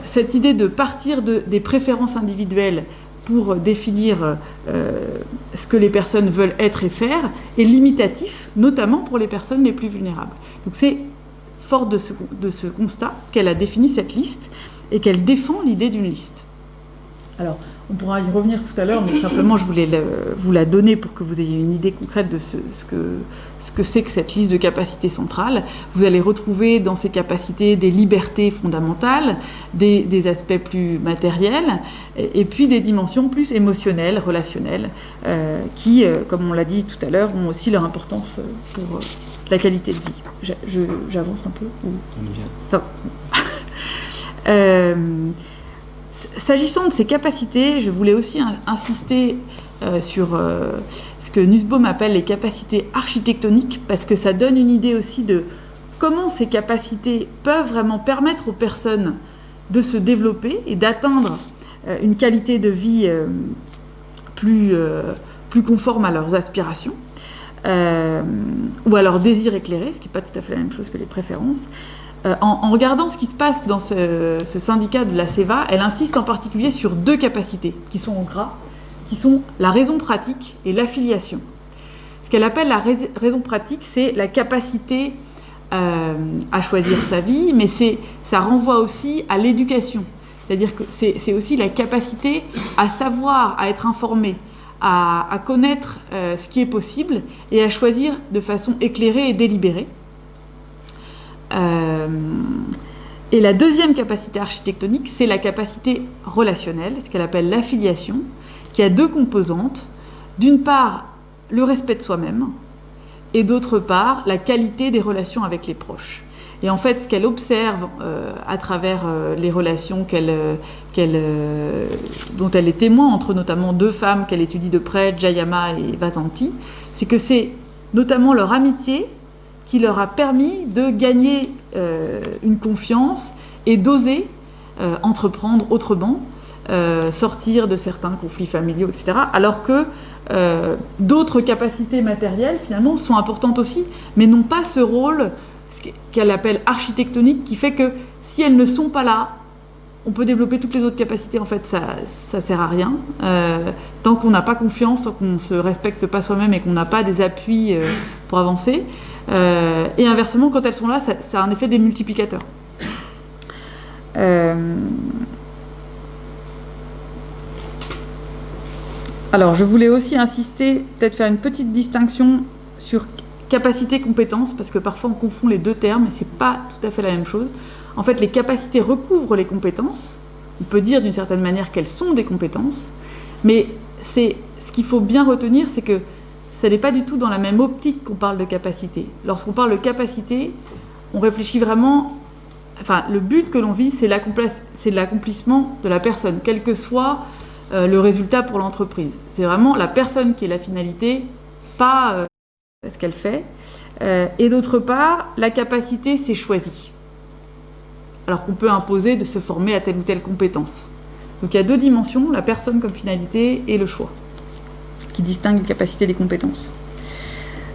cette idée de partir des préférences individuelles pour définir ce que les personnes veulent être et faire, est limitatif, notamment pour les personnes les plus vulnérables. Donc c'est fort de ce constat qu'elle a défini cette liste et qu'elle défend l'idée d'une liste. Alors, on pourra y revenir tout à l'heure, mais simplement je voulais vous la donner pour que vous ayez une idée concrète de ce que c'est que cette liste de capacités centrales. Vous allez retrouver dans ces capacités des libertés fondamentales, des aspects plus matériels, et puis des dimensions plus émotionnelles, relationnelles, qui, comme on l'a dit tout à l'heure, ont aussi leur importance pour la qualité de vie. J'avance un peu ou... Ça va. S'agissant de ces capacités, je voulais aussi insister sur ce que Nussbaum appelle les capacités architectoniques, parce que ça donne une idée aussi de comment ces capacités peuvent vraiment permettre aux personnes de se développer et d'atteindre une qualité de vie plus conforme à leurs aspirations ou à leurs désirs éclairés, ce qui n'est pas tout à fait la même chose que les préférences. En regardant ce qui se passe dans ce syndicat de la CEVA, elle insiste en particulier sur 2 capacités qui sont en gras, qui sont la raison pratique et l'affiliation. Ce qu'elle appelle la raison pratique, c'est la capacité à choisir sa vie, mais ça renvoie aussi à l'éducation. C'est-à-dire que c'est aussi la capacité à savoir, à être informé, à connaître ce qui est possible et à choisir de façon éclairée et délibérée. Et la deuxième capacité architectonique, c'est la capacité relationnelle, ce qu'elle appelle l'affiliation, qui a deux composantes. D'une part, le respect de soi-même, et d'autre part, la qualité des relations avec les proches. Et en fait, ce qu'elle observe à travers les relations dont elle est témoin, entre notamment deux femmes qu'elle étudie de près, Jayama et Vasanti, c'est que c'est notamment leur amitié qui leur a permis de gagner une confiance et d'oser entreprendre autrement, sortir de certains conflits familiaux, etc. Alors que d'autres capacités matérielles, finalement, sont importantes aussi, mais n'ont pas ce rôle qu'elle appelle architectonique, qui fait que si elles ne sont pas là, on peut développer toutes les autres capacités, en fait, ça sert à rien. Tant qu'on n'a pas confiance, tant qu'on ne se respecte pas soi-même et qu'on n'a pas des appuis pour avancer. Et inversement, quand elles sont là, ça a un effet démultiplicateur. Alors, je voulais aussi insister, peut-être faire une petite distinction sur capacité-compétence, parce que parfois on confond les deux termes, et c'est pas tout à fait la même chose. En fait, les capacités recouvrent les compétences. On peut dire d'une certaine manière qu'elles sont des compétences, mais ce qu'il faut bien retenir, c'est que ça n'est pas du tout dans la même optique qu'on parle de capacité. Lorsqu'on parle de capacité, on réfléchit vraiment... Enfin, le but que l'on vise, c'est l'accomplissement de la personne, quel que soit le résultat pour l'entreprise. C'est vraiment la personne qui est la finalité, pas ce qu'elle fait. Et d'autre part, la capacité, c'est choisi. Alors qu'on peut imposer de se former à telle ou telle compétence. Donc il y a deux dimensions, la personne comme finalité et le choix, qui distinguent les capacités des compétences.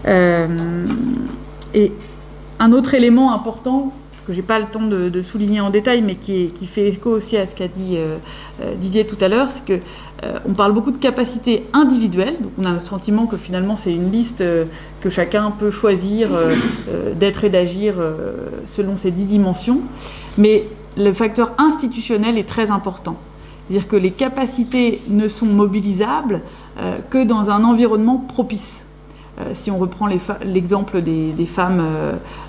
Et un autre élément important, que je n'ai pas le temps de souligner en détail, mais qui fait écho aussi à ce qu'a dit Didier tout à l'heure, c'est qu'on parle beaucoup de capacités individuelles. Donc on a le sentiment que finalement c'est une liste que chacun peut choisir d'être et d'agir selon ses 10 dimensions. Mais le facteur institutionnel est très important. C'est-à-dire que les capacités ne sont mobilisables que dans un environnement propice. Si on reprend l'exemple des femmes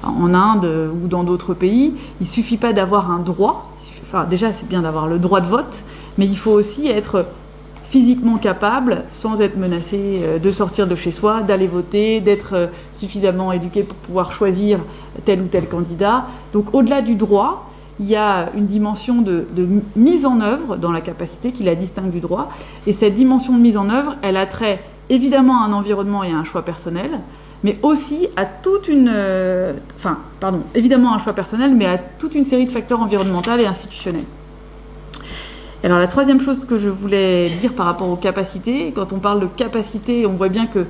en Inde ou dans d'autres pays, il ne suffit pas d'avoir un droit. Enfin, déjà, c'est bien d'avoir le droit de vote, mais il faut aussi être physiquement capable, sans être menacé, de sortir de chez soi, d'aller voter, d'être suffisamment éduqué pour pouvoir choisir tel ou tel candidat. Donc, au-delà du droit, il y a une dimension de mise en œuvre dans la capacité qui la distingue du droit. Et cette dimension de mise en œuvre, elle a trait évidemment à un environnement et à un choix personnel, mais aussi à évidemment à un choix personnel, mais à toute une série de facteurs environnementaux et institutionnels. Alors la troisième chose que je voulais dire par rapport aux capacités, quand on parle de capacité, on voit bien que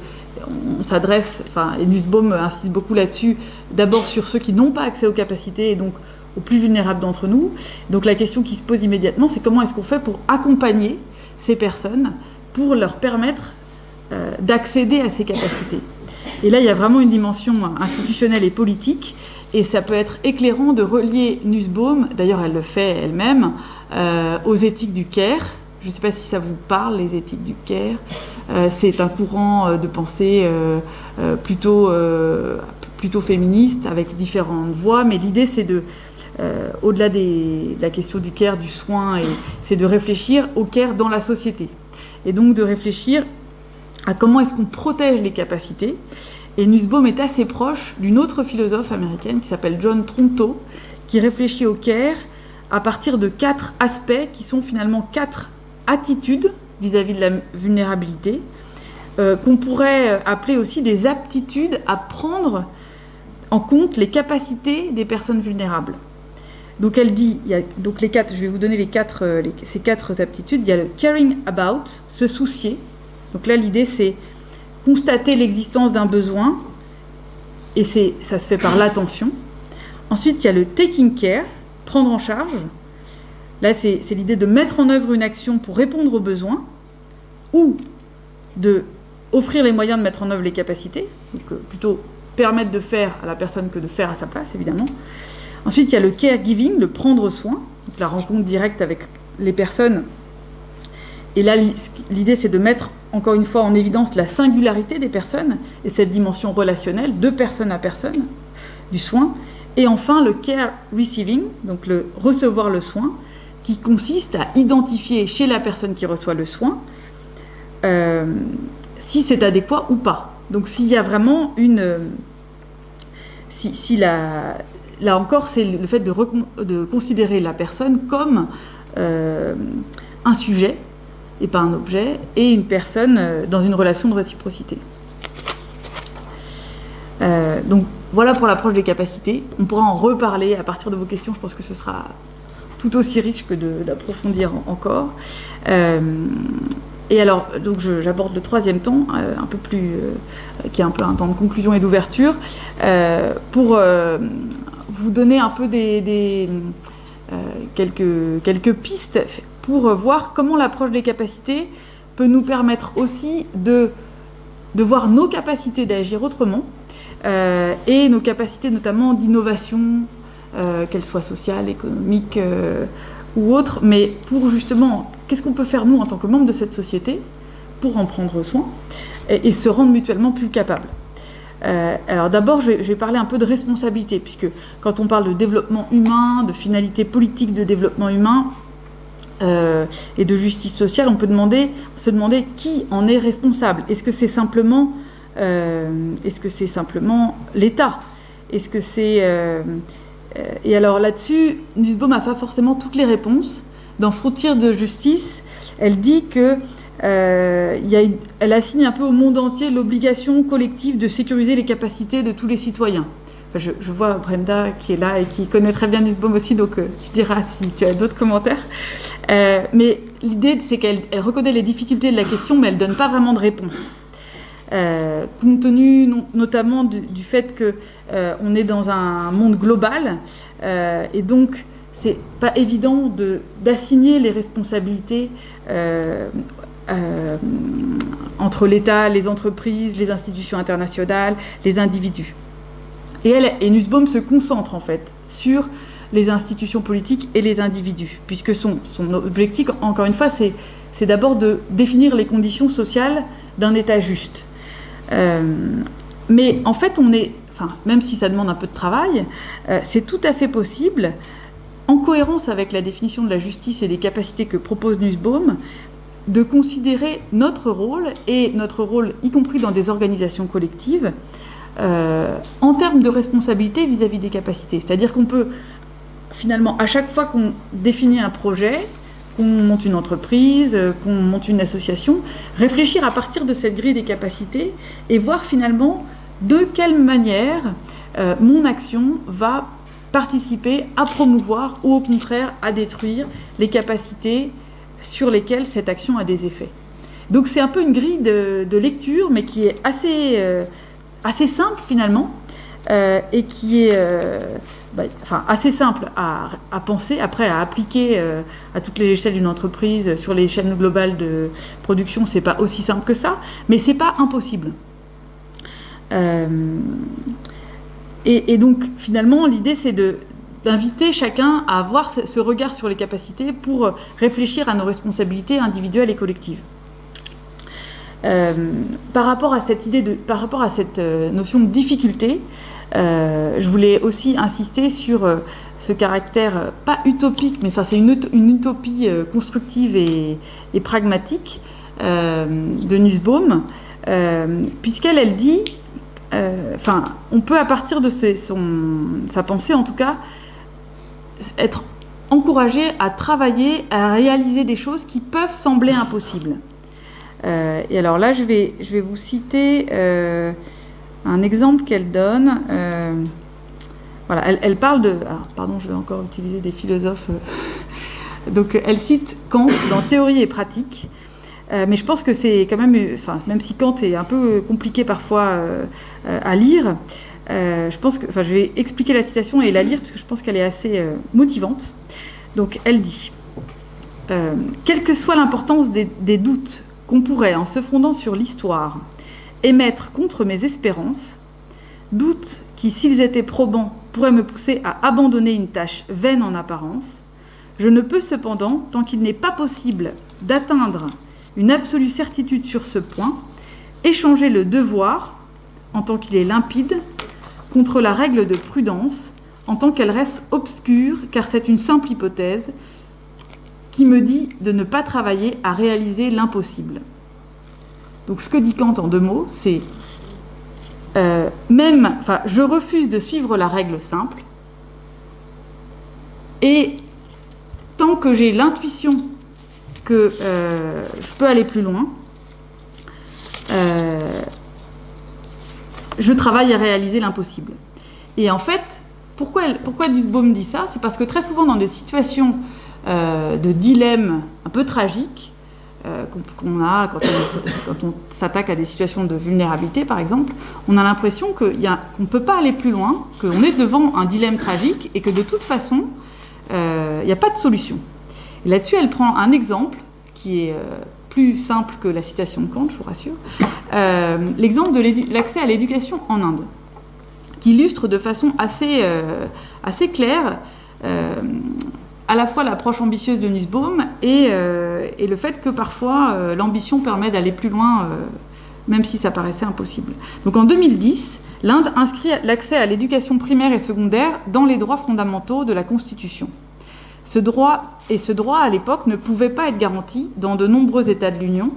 on s'adresse, et Nussbaum insiste beaucoup là-dessus, d'abord sur ceux qui n'ont pas accès aux capacités et donc aux plus vulnérables d'entre nous. Donc la question qui se pose immédiatement, c'est comment est-ce qu'on fait pour accompagner ces personnes, pour leur permettre d'accéder à ces capacités. Et là, il y a vraiment une dimension institutionnelle et politique, et ça peut être éclairant de relier Nussbaum, d'ailleurs elle le fait elle-même, aux éthiques du Caire. Je ne sais pas si ça vous parle, les éthiques du Caire. C'est un courant de pensée plutôt féministe, avec différentes voix, mais l'idée c'est au-delà de la question du Caire, du soin, c'est de réfléchir au Caire dans la société. Et donc de réfléchir à comment est-ce qu'on protège les capacités. Et Nussbaum est assez proche d'une autre philosophe américaine qui s'appelle John Tronto, qui réfléchit au Caire à partir de 4 aspects qui sont finalement 4 attitudes vis-à-vis de la vulnérabilité, qu'on pourrait appeler aussi des aptitudes à prendre en compte les capacités des personnes vulnérables. Donc elle dit, donc les 4, je vais vous donner ces 4 aptitudes. Il y a le caring about, se soucier. Donc là, l'idée, c'est constater l'existence d'un besoin, et ça se fait par l'attention. Ensuite, il y a le taking care, prendre en charge. Là, c'est l'idée de mettre en œuvre une action pour répondre aux besoins, ou de offrir les moyens de mettre en œuvre les capacités, donc plutôt permettre de faire à la personne que de faire à sa place, évidemment. Ensuite, il y a le caregiving, le prendre soin, donc la rencontre directe avec les personnes. Et là, l'idée, c'est de mettre, encore une fois, en évidence la singularité des personnes et cette dimension relationnelle, de personne à personne, du soin. Et enfin, le care receiving, donc le recevoir le soin, qui consiste à identifier chez la personne qui reçoit le soin si c'est adéquat ou pas. Donc s'il y a vraiment là encore, c'est le fait de considérer la personne comme un sujet et pas un objet, et une personne dans une relation de réciprocité. Donc voilà pour l'approche des capacités. On pourra en reparler à partir de vos questions. Je pense que ce sera tout aussi riche que d'approfondir encore. Et alors, donc j'aborde le troisième temps, un peu plus, qui est un peu un temps de conclusion et d'ouverture, pour vous donner un peu quelques pistes pour voir comment l'approche des capacités peut nous permettre aussi de voir nos capacités d'agir autrement, et nos capacités notamment d'innovation, qu'elles soient sociales, économiques ou autres, mais pour justement, qu'est-ce qu'on peut faire nous en tant que membres de cette société pour en prendre soin et se rendre mutuellement plus capables. Alors d'abord, je vais parler un peu de responsabilité, puisque quand on parle de développement humain, de finalité politique de développement humain et de justice sociale, on peut se demander qui en est responsable. Est-ce que c'est simplement l'État ? Est-ce que c'est... Et alors là-dessus, Nussbaum n'a pas forcément toutes les réponses. Dans Frontières de justice, elle dit que elle assigne un peu au monde entier l'obligation collective de sécuriser les capacités de tous les citoyens. Enfin, je vois Brenda qui est là et qui connaît très bien Nussbaum aussi, donc tu diras si tu as d'autres commentaires. Mais l'idée, c'est qu'elle reconnaît les difficultés de la question, mais elle ne donne pas vraiment de réponse. Compte tenu notamment du fait qu'on est dans un monde global, et donc c'est pas évident d'assigner les responsabilités entre l'État, les entreprises, les institutions internationales, les individus. Et Nussbaum se concentre en fait sur les institutions politiques et les individus, puisque son objectif, encore une fois, c'est d'abord de définir les conditions sociales d'un État juste. Mais en fait, même si ça demande un peu de travail, c'est tout à fait possible, en cohérence avec la définition de la justice et des capacités que propose Nussbaum, de considérer notre rôle, y compris dans des organisations collectives, en termes de responsabilité vis-à-vis des capacités. C'est-à-dire qu'on peut, finalement, à chaque fois qu'on définit un projet, qu'on monte une entreprise, qu'on monte une association, réfléchir à partir de cette grille des capacités et voir finalement de quelle manière mon action va participer à promouvoir ou au contraire à détruire les capacités sur lesquelles cette action a des effets. Donc c'est un peu une grille de lecture, mais qui est assez simple finalement, et qui est assez simple à penser, après à appliquer à toutes les échelles d'une entreprise, sur les chaînes globales de production, c'est pas aussi simple que ça, mais c'est pas impossible. Et donc finalement l'idée c'est d'inviter chacun à avoir ce regard sur les capacités pour réfléchir à nos responsabilités individuelles et collectives. Par rapport à cette notion de difficulté, je voulais aussi insister sur ce caractère, pas utopique, mais c'est une utopie constructive et pragmatique de Nussbaum, puisqu'elle dit, on peut à partir de sa pensée en tout cas, être encouragé à travailler, à réaliser des choses qui peuvent sembler impossibles. Et alors là, je vais vous citer un exemple qu'elle donne. Voilà, elle parle de... Alors, pardon, je vais encore utiliser des philosophes. Donc, elle cite Kant dans Théorie et pratique. Mais je pense que c'est quand même... même si Kant est un peu compliqué parfois à lire, je pense que... je vais expliquer la citation et la lire, parce que je pense qu'elle est assez motivante. Donc, elle dit... quelle que soit l'importance des doutes qu'on pourrait, en se fondant sur l'histoire, émettre contre mes espérances, doutes qui, s'ils étaient probants, pourraient me pousser à abandonner une tâche vaine en apparence, je ne peux cependant, tant qu'il n'est pas possible d'atteindre une absolue certitude sur ce point, échanger le devoir, en tant qu'il est limpide, contre la règle de prudence, en tant qu'elle reste obscure, car c'est une simple hypothèse qui me dit de ne pas travailler à réaliser l'impossible. Donc ce que dit Kant en 2 mots, c'est je refuse de suivre la règle simple, et tant que j'ai l'intuition que je peux aller plus loin, je travaille à réaliser l'impossible. Et en fait, pourquoi Nussbaum dit ça ? C'est parce que très souvent dans des situations de dilemme un peu tragiques, qu'on a quand on s'attaque à des situations de vulnérabilité, par exemple, on a l'impression qu'on ne peut pas aller plus loin, qu'on est devant un dilemme tragique et que de toute façon, il n'y a pas de solution. Et là-dessus, elle prend un exemple qui est plus simple que la citation de Kant, je vous rassure, l'exemple de l'accès à l'éducation en Inde, qui illustre de façon assez claire à la fois l'approche ambitieuse de Nussbaum et le fait que parfois l'ambition permet d'aller plus loin, même si ça paraissait impossible. Donc en 2010, l'Inde inscrit l'accès à l'éducation primaire et secondaire dans les droits fondamentaux de la Constitution. Ce droit à l'époque ne pouvait pas être garanti dans de nombreux États de l'Union,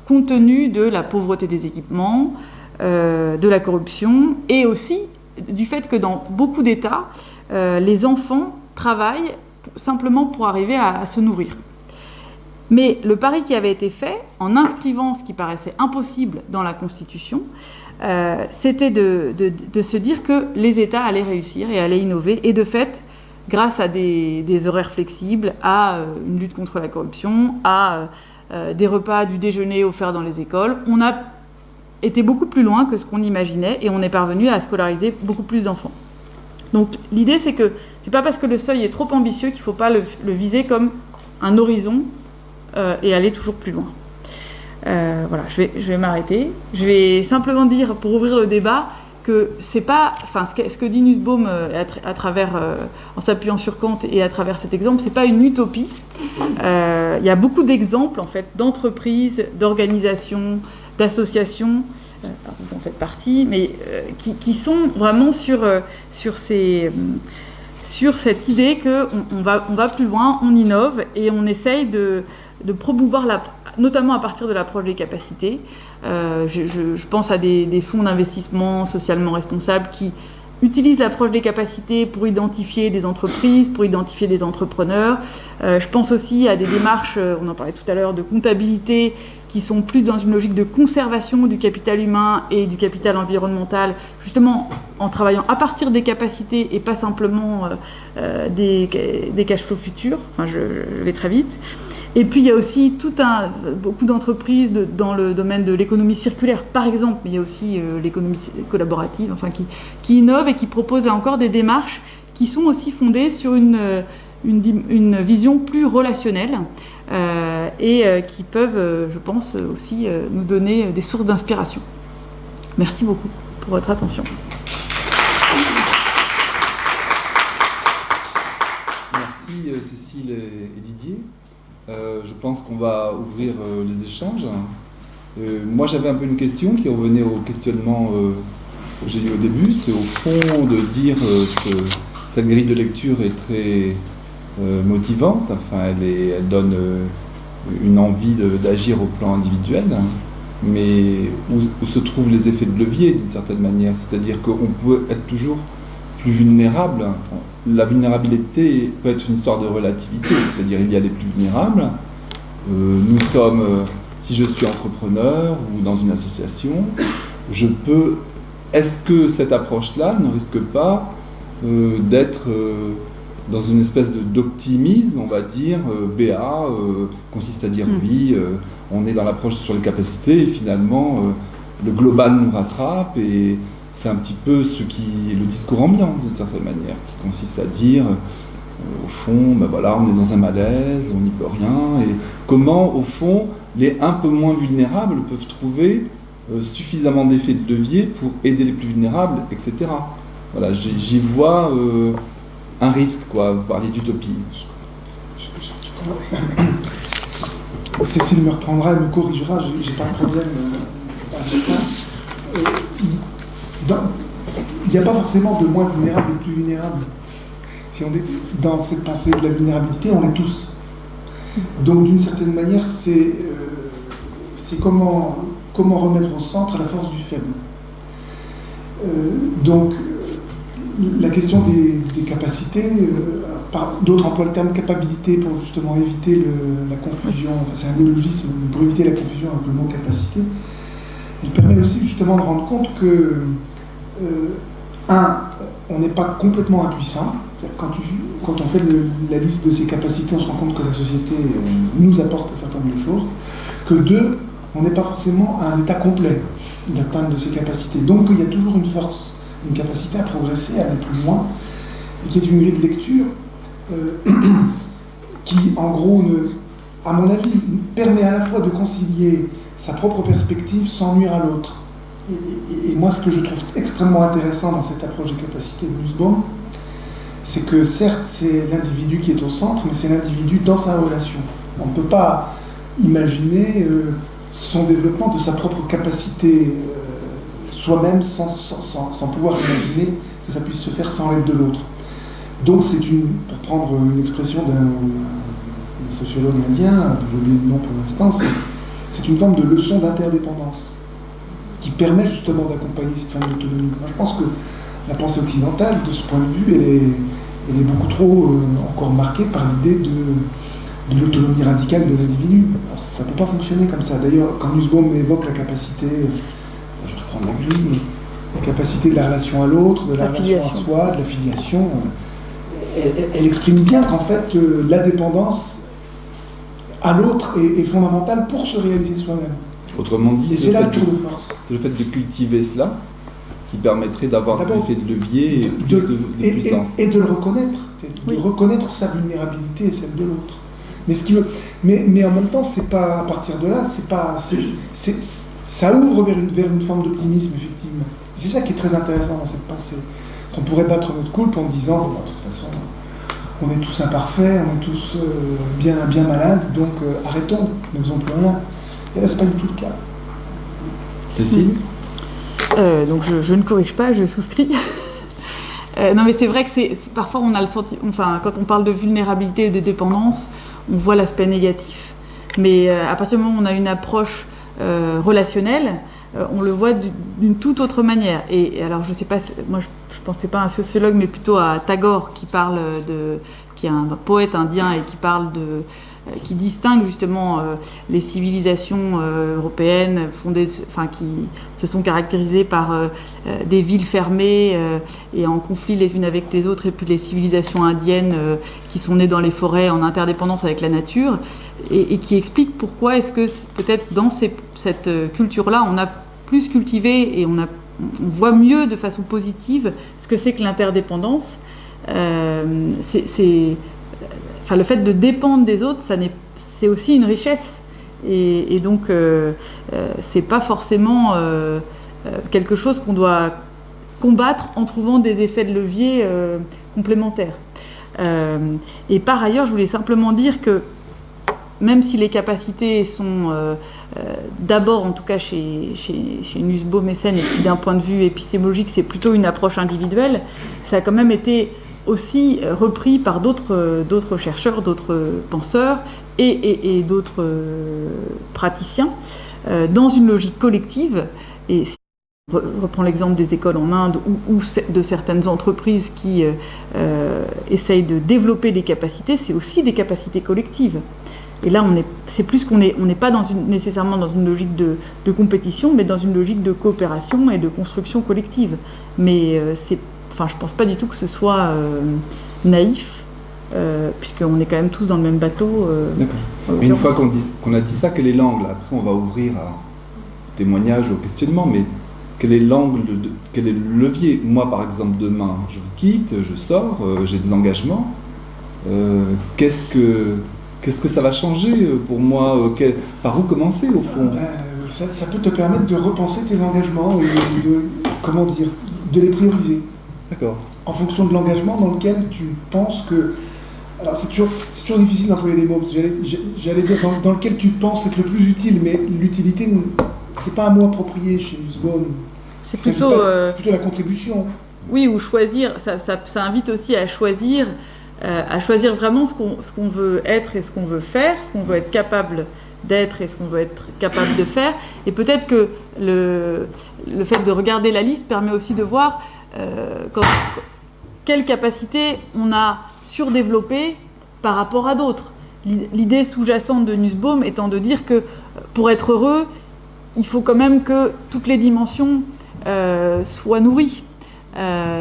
compte tenu de la pauvreté des équipements, de la corruption, et aussi du fait que dans beaucoup d'États, les enfants travaillent simplement pour arriver à se nourrir. Mais le pari qui avait été fait, en inscrivant ce qui paraissait impossible dans la Constitution, c'était de se dire que les États allaient réussir et allaient innover, et de fait, grâce à des horaires flexibles, à une lutte contre la corruption, à des repas du déjeuner offerts dans les écoles, on a été beaucoup plus loin que ce qu'on imaginait et on est parvenu à scolariser beaucoup plus d'enfants. Donc l'idée, c'est que c'est pas parce que le seuil est trop ambitieux qu'il ne faut pas le viser comme un horizon et aller toujours plus loin. Voilà, je vais m'arrêter. Je vais simplement dire, pour ouvrir le débat, que c'est pas, ce que dit Nussbaum à travers, en s'appuyant sur Kant et à travers cet exemple, c'est pas une utopie. Il y a beaucoup d'exemples en fait d'entreprises, d'organisations, d'associations, vous en faites partie, mais qui sont vraiment sur cette idée qu'on va plus loin, on innove et on essaye de promouvoir notamment à partir de l'approche des capacités. Je pense à des fonds d'investissement socialement responsables qui utilisent l'approche des capacités pour identifier des entreprises, pour identifier des entrepreneurs. Je pense aussi à des démarches, on en parlait tout à l'heure, de comptabilité, qui sont plus dans une logique de conservation du capital humain et du capital environnemental, justement en travaillant à partir des capacités et pas simplement des cash flows futurs. Enfin, je vais très vite. Et puis il y a aussi beaucoup d'entreprises dans le domaine de l'économie circulaire, par exemple, mais il y a aussi l'économie collaborative, enfin qui innovent et qui proposent là encore des démarches qui sont aussi fondées sur une vision plus relationnelle et qui peuvent, je pense, aussi nous donner des sources d'inspiration. Merci beaucoup pour votre attention. Merci Cécile et Didier. Je pense qu'on va ouvrir les échanges. Moi, j'avais un peu une question qui revenait au questionnement que j'ai eu au début. C'est au fond de dire cette grille de lecture est très motivante. Enfin, elle donne une envie d'agir au plan individuel. Mais où se trouvent les effets de levier, d'une certaine manière. C'est-à-dire qu'on peut être toujours plus vulnérable. La vulnérabilité peut être une histoire de relativité, c'est-à-dire il y a les plus vulnérables. Nous sommes, si je suis entrepreneur ou dans une association, est-ce que cette approche-là ne risque pas d'être dans une espèce d'optimisme, on va dire, BA, consiste à dire oui, on est dans l'approche sur les capacités et finalement le global nous rattrape et c'est un petit peu le discours ambiant, d'une certaine manière, qui consiste à dire, au fond, ben voilà, on est dans un malaise, on n'y peut rien, et comment, au fond, les un peu moins vulnérables peuvent trouver suffisamment d'effets de levier pour aider les plus vulnérables, etc. Voilà, j'y vois un risque, quoi. Vous parliez d'utopie. Cécile me reprendra, elle me corrigera, j'ai pas de problème avec ça. Il n'y a pas forcément de moins vulnérables et plus vulnérables. Si on est dans cette pensée de la vulnérabilité, on l'est tous. Donc d'une certaine manière, c'est comment remettre au centre la force du faible. Donc la question des capacités, d'autres emploient le terme capacité pour justement éviter la confusion, enfin c'est un néologisme, pour éviter la confusion avec le mot capacité. Il permet aussi justement de rendre compte que on n'est pas complètement impuissant. Quand on fait la liste de ses capacités, on se rend compte que la société nous apporte un certain nombre de choses. Que 2, on n'est pas forcément à un état complet d'atteinte de ses capacités. Donc il y a toujours une force, une capacité à progresser, à aller plus loin, et qui est une grille de lecture qui, en gros, à mon avis, permet à la fois de concilier sa propre perspective sans nuire à l'autre. Et moi, ce que je trouve extrêmement intéressant dans cette approche des capacités de Nussbaum, c'est que certes, c'est l'individu qui est au centre, mais c'est l'individu dans sa relation. On ne peut pas imaginer son développement de sa propre capacité soi-même sans pouvoir imaginer que ça puisse se faire sans l'aide de l'autre. Donc c'est pour prendre une expression d'un sociologue indien, j'ai oublié le nom pour l'instant, c'est une forme de leçon d'interdépendance qui permet justement d'accompagner cette forme d'autonomie. Moi je pense que la pensée occidentale, de ce point de vue, elle est beaucoup trop encore marquée par l'idée de l'autonomie radicale de l'individu. Alors ça ne peut pas fonctionner comme ça. D'ailleurs, quand Nussbaum évoque la capacité, je vais reprendre la grille, mais la capacité de la relation à l'autre, de la relation à soi, de la filiation, elle exprime bien qu'en fait, la dépendance à l'autre est fondamentale pour se réaliser soi-même. Autrement dit, et c'est là le tour de force. C'est le fait de cultiver cela qui permettrait d'avoir des effets de levier et plus de puissance. Et de le reconnaître, de reconnaître sa vulnérabilité et celle de l'autre. Mais en même temps, c'est pas à partir de là, ça ouvre vers une forme d'optimisme, effectivement. C'est ça qui est très intéressant dans cette pensée. On pourrait battre notre coulpe en disant, de toute façon, on est tous imparfaits, on est tous bien malades, donc arrêtons, ne faisons plus rien. Et là, c'est pas du tout le cas. Cécile ? Donc je ne corrige pas, je souscris. Non mais c'est vrai que parfois on a le sentiment, enfin quand on parle de vulnérabilité et de dépendance, on voit l'aspect négatif. Mais à partir du moment où on a une approche relationnelle, on le voit d'une toute autre manière. Et alors je sais pas, moi je pensais pas à un sociologue, mais plutôt à Tagore qui est un poète indien et qui distingue justement les civilisations européennes qui se sont caractérisées par des villes fermées et en conflit les unes avec les autres, et puis les civilisations indiennes qui sont nées dans les forêts en interdépendance avec la nature, et qui explique pourquoi est-ce que peut-être dans cette culture-là, on a plus cultivé et on voit mieux de façon positive ce que c'est que l'interdépendance. Le fait de dépendre des autres, c'est aussi une richesse. Et donc, c'est pas forcément quelque chose qu'on doit combattre en trouvant des effets de levier complémentaires. Et par ailleurs, je voulais simplement dire que même si les capacités sont d'abord, en tout cas chez Nussbaum et Sen, et puis d'un point de vue épistémologique, c'est plutôt une approche individuelle, ça a quand même été aussi repris par d'autres chercheurs, d'autres penseurs et d'autres praticiens dans une logique collective. Et si on reprend l'exemple des écoles en Inde ou de certaines entreprises qui essayent de développer des capacités, c'est aussi des capacités collectives. Et là, c'est plus qu'on n'est pas nécessairement dans une logique de compétition, mais dans une logique de coopération et de construction collective. Mais je ne pense pas du tout que ce soit naïf, puisqu'on est quand même tous dans le même bateau. D'accord. Une fois qu'on a dit ça, quel est l'angle ? Après, on va ouvrir à témoignage, au questionnement, mais quel est l'angle, quel est le levier ? Moi, par exemple, demain, je vous quitte, je sors, j'ai des engagements. Qu'est-ce que ça va changer pour moi ? Par où commencer, au fond ? ça peut te permettre de repenser tes engagements et de les prioriser. D'accord. En fonction de l'engagement dans lequel tu penses que... Alors c'est toujours difficile d'employer des mots, parce que j'allais dire dans lequel tu penses être le plus utile, mais l'utilité, c'est pas un mot approprié chez Nussbaum. C'est plutôt la contribution. Oui, ou choisir, ça invite aussi à choisir vraiment ce qu'on veut être et ce qu'on veut faire, ce qu'on veut être capable d'être et ce qu'on veut être capable de faire. Et peut-être que le fait de regarder la liste permet aussi de voir quelle capacité on a surdéveloppée par rapport à d'autres. L'idée sous-jacente de Nussbaum étant de dire que pour être heureux, il faut quand même que toutes les dimensions soient nourries.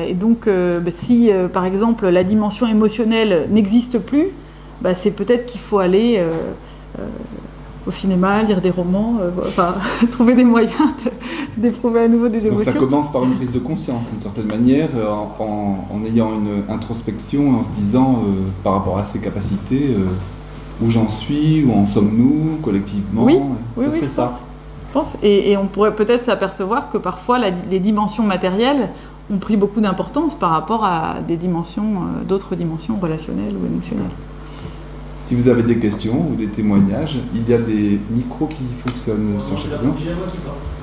Et donc, si par exemple la dimension émotionnelle n'existe plus, c'est peut-être qu'il faut aller au cinéma, lire des romans, trouver des moyens d'éprouver à nouveau des émotions. Donc ça commence par une prise de conscience, d'une certaine manière, en ayant une introspection et en se disant, par rapport à ses capacités, où j'en suis, où en sommes-nous collectivement. Oui, serait ça. Je pense. Et on pourrait peut-être s'apercevoir que parfois les dimensions matérielles ont pris beaucoup d'importance par rapport à d'autres dimensions relationnelles ou émotionnelles. Si vous avez des questions ou des témoignages, il y a des micros qui fonctionnent sur chacun.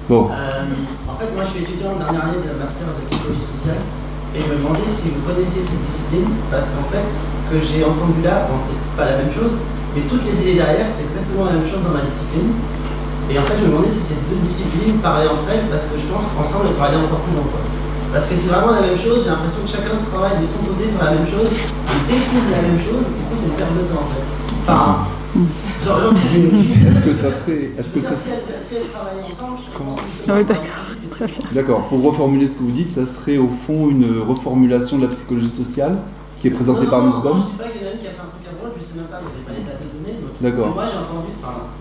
Bon. En fait, moi je suis étudiant en dernière année de master de psychologie sociale et je me demandais si vous connaissiez cette discipline parce qu'en fait, ce que j'ai entendu là, c'est pas la même chose, mais toutes les idées derrière, c'est exactement la même chose dans ma discipline. Et en fait, je me demandais si ces deux disciplines parlaient entre elles parce que je pense qu'ensemble, elles pourraient aller encore plus loin. Parce que c'est vraiment la même chose, j'ai l'impression que chacun travaille de son côté sur la même chose, il découvre la même chose, et du coup c'est une perte de temps en fait. Enfin, est-ce que ça serait... Si elles travaillent ensemble, je pense que... Oui, d'accord, très bien. D'accord, pour reformuler ce que vous dites, ça serait au fond une reformulation de la psychologie sociale qui est présentée par Nussbaum. Non, je ne dis pas qu'il y en a une qui a fait un truc avant, je ne sais même pas, il n'y avait pas l'état de données. D'accord. Moi j'ai entendu,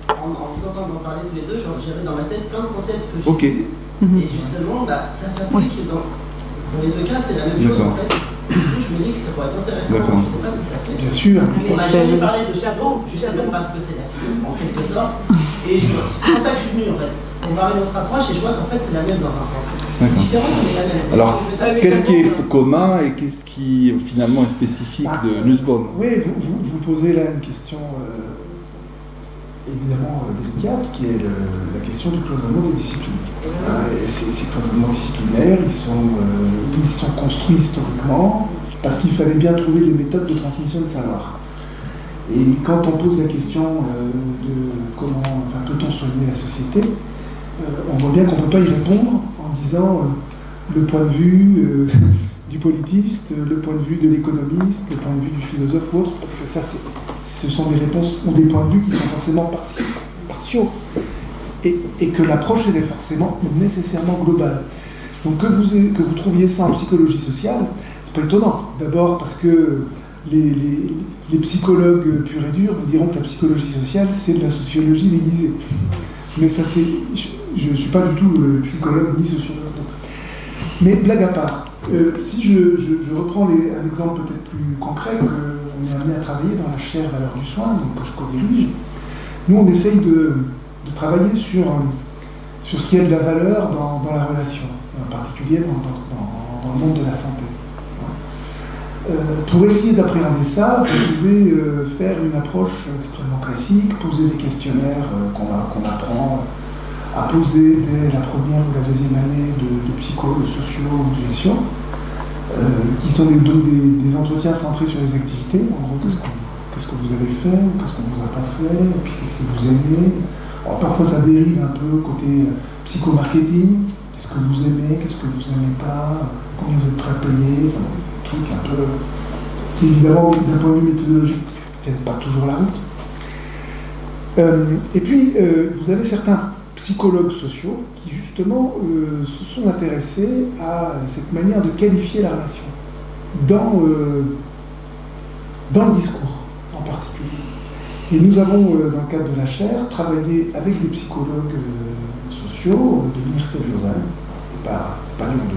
en vous entendant parler tous les deux, j'avais dans ma tête plein de concepts que j'ai vus. Et justement, ça s'applique dans les deux cas, c'est la même chose en fait. Du coup, je me dis que ça pourrait être intéressant. Je ne sais pas si ça se fait. Bien sûr. On m'a jamais parlé de chapeau, justement parce que c'est la clé, en quelque sorte. Et c'est pour ça que je suis venu en fait. On va une autre approche et je vois qu'en fait c'est la même dans un sens. Différent, mais la même. Alors, qu'est-ce qui est commun et qu'est-ce qui finalement est spécifique de Nussbaum? Oui, vous posez là une question évidemment délicate, qui est la question du cloisonnement des disciplines. Et ces cloisonnements disciplinaires, ils sont construits historiquement parce qu'il fallait bien trouver des méthodes de transmission de savoir. Et quand on pose la question de comment peut-on soigner la société, on voit bien qu'on ne peut pas y répondre en disant le point de vue du politiste, le point de vue de l'économiste, le point de vue du philosophe ou autre, parce que ça, ce sont des réponses ou des points de vue qui sont forcément partiaux, et que l'approche elle est forcément nécessairement globale. Donc que vous trouviez ça en psychologie sociale, c'est pas étonnant. D'abord parce que les psychologues purs et durs vous diront que la psychologie sociale c'est de la sociologie déguisée. Mais ça c'est, je ne suis pas du tout psychologue ni sociologue. Mais blague à part. Si je reprends un exemple peut-être plus concret qu'on est amené à travailler dans la chaire Valeurs du soin, donc que je co-dirige, nous on essaye de travailler sur ce qui a de la valeur dans la relation, en particulier dans le monde de la santé. Pour essayer d'appréhender ça, vous pouvez faire une approche extrêmement classique, poser des questionnaires qu'on apprend à poser dès la première ou la deuxième année de psycho, de socio ou de gestion, qui sont des entretiens centrés sur les activités. En gros, qu'est-ce que vous avez fait, qu'est-ce qu'on vous a pas fait, et puis qu'est-ce que vous aimez. Alors, parfois ça dérive un peu côté psycho-marketing, qu'est-ce que vous aimez, qu'est-ce que vous n'aimez pas, combien vous êtes prêt à payer, truc un peu qui évidemment d'un point de vue méthodologique ne tiennent pas toujours la route. Et puis vous avez certains psychologues sociaux qui justement se sont intéressés à cette manière de qualifier la relation dans le discours en particulier. Et nous avons, dans le cadre de la chaire, travaillé avec des psychologues sociaux de l'Université de Lausanne, c'était pas Lyon 2,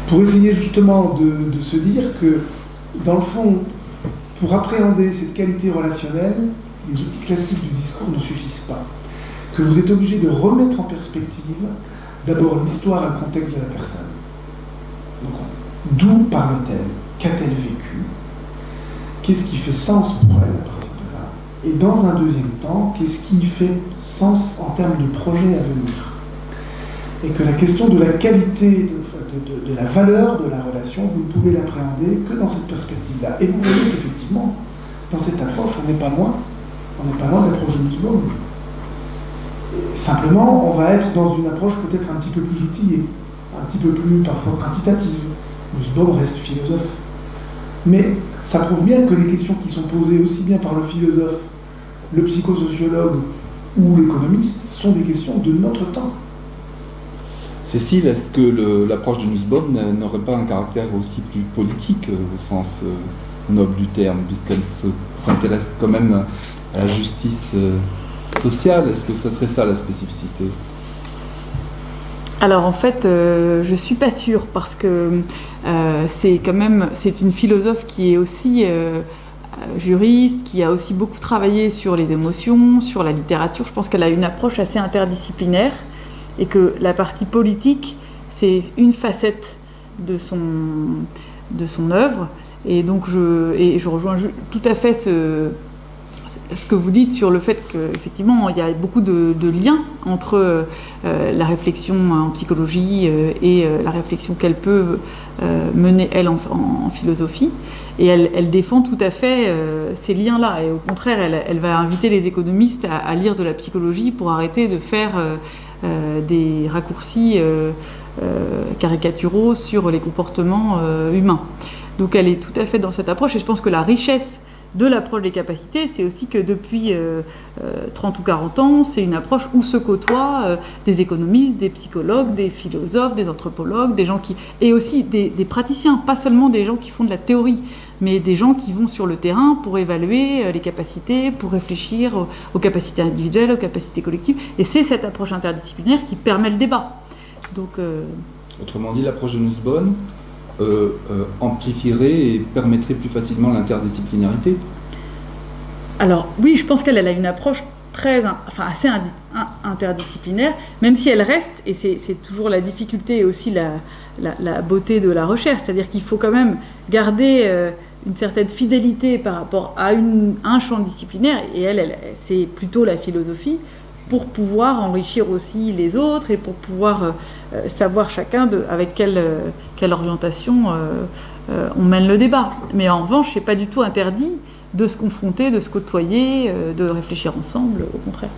pour essayer justement de se dire que, dans le fond, pour appréhender cette qualité relationnelle, les outils classiques du discours ne suffisent pas. que vous êtes obligé de remettre en perspective d'abord l'histoire et le contexte de la personne. Donc, d'où parle-t-elle? Qu'a-t-elle vécu? Qu'est-ce qui fait sens pour elle à partir de là? Et dans un deuxième temps, qu'est-ce qui fait sens en termes de projet à venir? Et que la question de la qualité, de la valeur de la relation, vous ne pouvez l'appréhender que dans cette perspective-là. Et vous voyez qu'effectivement, dans cette approche, on n'est pas loin de l'approche de Nussbaum. Simplement, on va être dans une approche peut-être un petit peu plus outillée, un petit peu plus parfois quantitative. Nussbaum reste philosophe. Mais ça prouve bien que les questions qui sont posées aussi bien par le philosophe, le psychosociologue ou l'économiste sont des questions de notre temps. Cécile, est-ce que l'approche de Nussbaum n'aurait pas un caractère aussi plus politique au sens noble du terme, puisqu'elle s'intéresse quand même à la justice sociale? Est-ce que ça serait ça la spécificité? Alors en fait, je suis pas sûre parce que c'est une philosophe qui est aussi juriste, qui a aussi beaucoup travaillé sur les émotions, sur la littérature. Je pense qu'elle a une approche assez interdisciplinaire et que la partie politique, c'est une facette de son œuvre. Et donc je rejoins tout à fait ce que vous dites sur le fait qu'effectivement, il y a beaucoup de liens entre la réflexion en psychologie et la réflexion qu'elle peut mener, elle, en philosophie. Et elle défend tout à fait ces liens-là. Et au contraire, elle va inviter les économistes à lire de la psychologie pour arrêter de faire des raccourcis caricaturaux sur les comportements humains. Donc elle est tout à fait dans cette approche. Et je pense que la richesse de l'approche des capacités, c'est aussi que depuis 30 ou 40 ans, c'est une approche où se côtoient des économistes, des psychologues, des philosophes, des anthropologues, des gens et aussi des praticiens, pas seulement des gens qui font de la théorie, mais des gens qui vont sur le terrain pour évaluer les capacités, pour réfléchir aux capacités individuelles, aux capacités collectives. Et c'est cette approche interdisciplinaire qui permet le débat. Donc, autrement dit, l'approche de Nussbaum amplifierait et permettrait plus facilement l'interdisciplinarité? Alors oui, je pense qu'elle a une approche assez interdisciplinaire, même si elle reste, et c'est toujours la difficulté et aussi la beauté de la recherche, c'est-à-dire qu'il faut quand même garder une certaine fidélité par rapport à un champ disciplinaire, et elle c'est plutôt la philosophie, pour pouvoir enrichir aussi les autres et pour pouvoir savoir chacun avec quelle orientation on mène le débat. Mais en revanche, c'est pas du tout interdit de se confronter, de se côtoyer, de réfléchir ensemble, au contraire.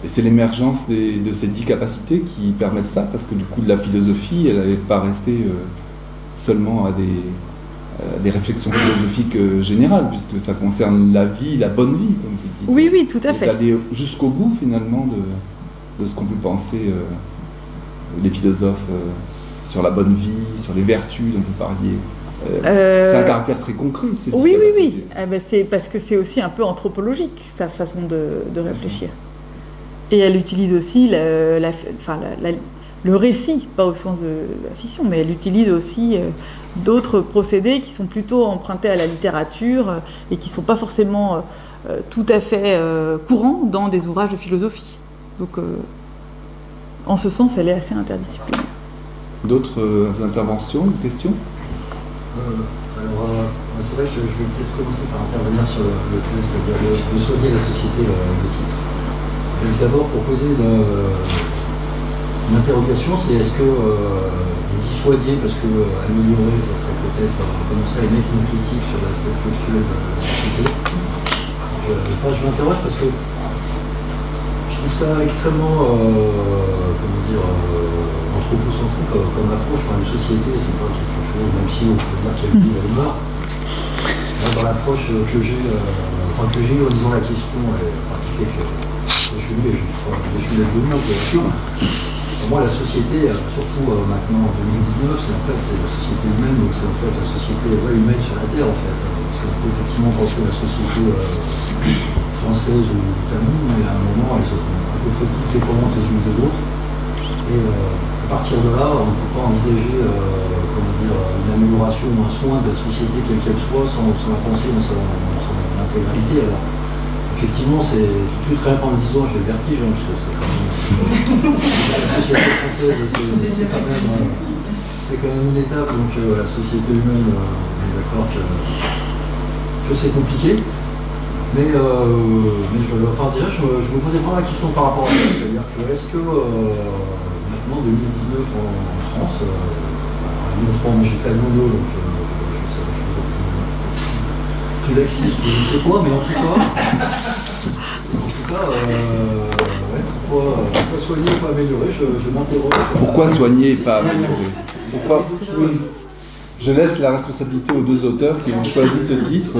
Et c'est l'émergence de ces 10 capacités qui permettent ça, parce que du coup, de la philosophie, elle n'allait pas rester seulement à des réflexions philosophiques générales, puisque ça concerne la vie, la bonne vie, comme vous dites. Oui, oui, tout à fait. Aller jusqu'au bout, finalement, de ce qu'on peut penser les philosophes sur la bonne vie, sur les vertus dont vous parliez. C'est un caractère très concret. Oui. C'est parce que c'est aussi un peu anthropologique, sa façon de réfléchir. Et elle utilise aussi le récit, pas au sens de la fiction, mais elle utilise aussi d'autres procédés qui sont plutôt empruntés à la littérature et qui ne sont pas forcément tout à fait courants dans des ouvrages de philosophie. Donc, en ce sens, elle est assez interdisciplinaire. D'autres interventions, questions? C'est vrai que je vais peut-être commencer par intervenir sur le truc, c'est-à-dire de soigner la société, le titre. Je vais d'abord proposer une interrogation, c'est est-ce que dissuader, parce que améliorer, ça serait peut-être commencer à émettre une critique sur la statut actuelle de la société. Je m'interroge parce que je trouve ça extrêmement, anthropocentrique comme approche. Une société, c'est pas quelque chose, même si on peut dire qu'il y a eu une mort. Dans l'approche que j'ai en lisant la question, qui fait que je suis devenu un peu sûr. Pour moi, la société, surtout maintenant en 2019, c'est la société humaine, donc c'est en fait la société humaine sur la Terre, en fait. Parce qu'on peut effectivement penser à la société française ou tamoule, mais à un moment, elles sont à peu près toutes dépendantes les unes des autres. Et à partir de là, on ne peut pas envisager une amélioration ou un soin de la société quelle qu'elle soit sans la penser dans son intégralité. Alors, effectivement, c'est tout de suite rien qu'en me disant, j'ai le vertige, hein, parce que c'est quand même. La société française, c'est quand même une étape, donc la société humaine, on est d'accord que c'est compliqué. Mais déjà, je me posais vraiment la question par rapport à ça, c'est-à-dire que est-ce que maintenant, 2019 en France, moi j'ai très mono, donc je sais plus laxiste, je ne sais quoi, mais en tout cas, pourquoi soigner et pas améliorer, je m'interroge. Pourquoi soigner et pas améliorer? Pourquoi? Je laisse la responsabilité aux deux auteurs qui ont choisi ce titre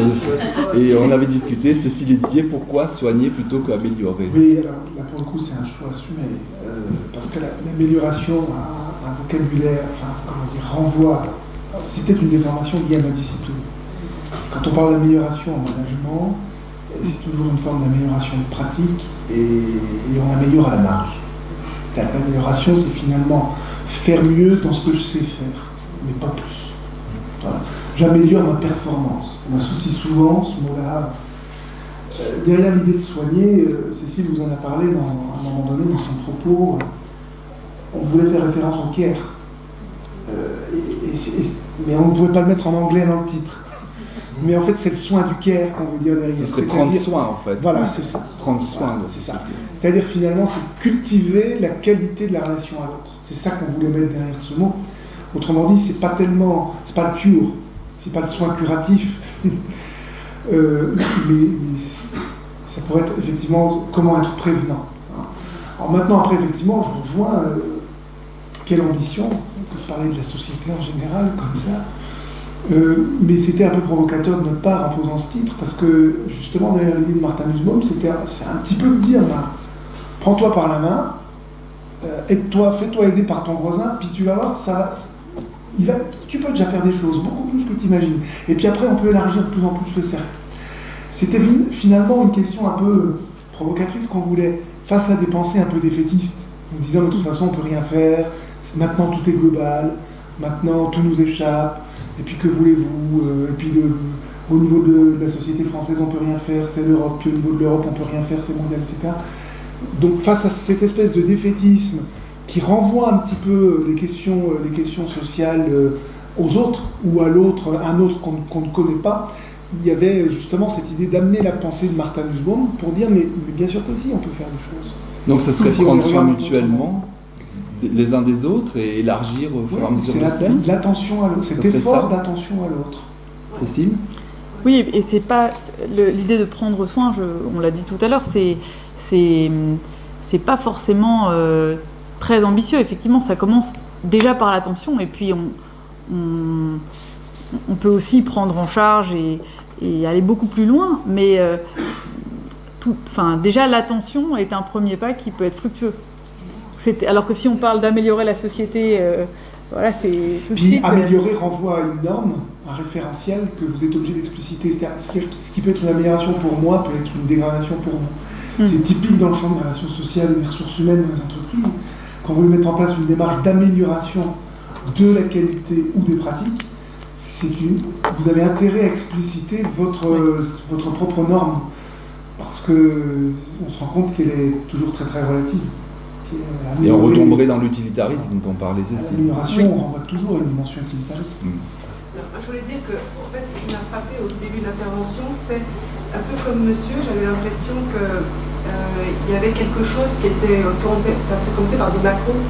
et on avait discuté, Cécile et Didier, pourquoi soigner plutôt qu'améliorer? Oui, alors là pour le coup c'est un choix assumé, parce que l'amélioration a un vocabulaire, renvoie, c'est peut-être une déformation liée à ma discipline. Quand on parle d'amélioration en management, c'est toujours une forme d'amélioration de pratique et on améliore à la marge. C'est-à-dire que l'amélioration c'est finalement faire mieux dans ce que je sais faire, mais pas plus. Voilà. J'améliore ma performance. On associe souvent ce mot-là. Derrière l'idée de soigner, Cécile vous en a parlé à un moment donné dans son propos, on voulait faire référence au care. Mais on ne pouvait pas le mettre en anglais dans le titre. Mais en fait, c'est le soin du care qu'on veut dire derrière. Ce serait prendre soin en fait. Voilà, c'est ça. Prendre soin de c'est ça. C'est-à-dire finalement, c'est cultiver la qualité de la relation à l'autre. C'est ça qu'on voulait mettre derrière ce mot. Autrement dit, c'est pas le cure, c'est pas le soin curatif, mais ça pourrait être effectivement comment être prévenant. Alors maintenant, après, effectivement, je vous rejoins, quelle ambition, on peut parler de la société en général, comme ça, mais c'était un peu provocateur de notre part en posant ce titre, parce que justement, derrière l'idée de Martin Nussbaum, c'est un petit peu de dire, prends-toi par la main, aide-toi, fais-toi aider par ton voisin, puis tu vas voir, tu peux déjà faire des choses, beaucoup plus que tu imagines. Et puis après, on peut élargir de plus en plus le cercle. C'était finalement une question un peu provocatrice qu'on voulait, face à des pensées un peu défaitistes, en disant de toute façon on ne peut rien faire, maintenant tout est global, maintenant tout nous échappe, et puis que voulez-vous, et puis au niveau de la société française on ne peut rien faire, c'est l'Europe, puis au niveau de l'Europe on ne peut rien faire, c'est mondial, etc. Donc face à cette espèce de défaitisme, qui renvoie un petit peu les questions sociales aux autres, ou à un autre qu'on ne connaît pas, il y avait justement cette idée d'amener la pensée de Martin Nussbaum pour dire mais bien sûr que si, on peut faire des choses. Donc ça serait prendre soin mutuellement les uns des autres et élargir au fur et à mesure de c'est l'attention à l'autre, cet effort d'attention à l'autre. Cécile? Oui, et c'est pas l'idée de prendre soin, on l'a dit tout à l'heure, c'est pas forcément très ambitieux. Effectivement, ça commence déjà par l'attention, et puis on peut aussi prendre en charge et aller beaucoup plus loin, mais déjà l'attention est un premier pas qui peut être fructueux. Alors que si on parle d'améliorer la société, c'est tout de suite... Puis améliorer renvoie à une norme, un référentiel que vous êtes obligé d'expliciter. C'est-à-dire, ce qui peut être une amélioration pour moi peut être une dégradation pour vous. C'est typique dans le champ des relations sociales et des ressources humaines dans les entreprises. Quand vous voulez mettre en place une démarche d'amélioration de la qualité ou des pratiques, vous avez intérêt à expliciter votre propre norme, parce qu'on se rend compte qu'elle est toujours très très relative. Et on retomberait dans l'utilitarisme dont on parlait, Cécile. L'amélioration, on renvoie toujours à une dimension utilitariste. Je voulais dire que, en fait, ce qui m'a frappé au début de l'intervention, c'est un peu comme monsieur, j'avais l'impression qu'il y avait quelque chose qui était commencé par des macros,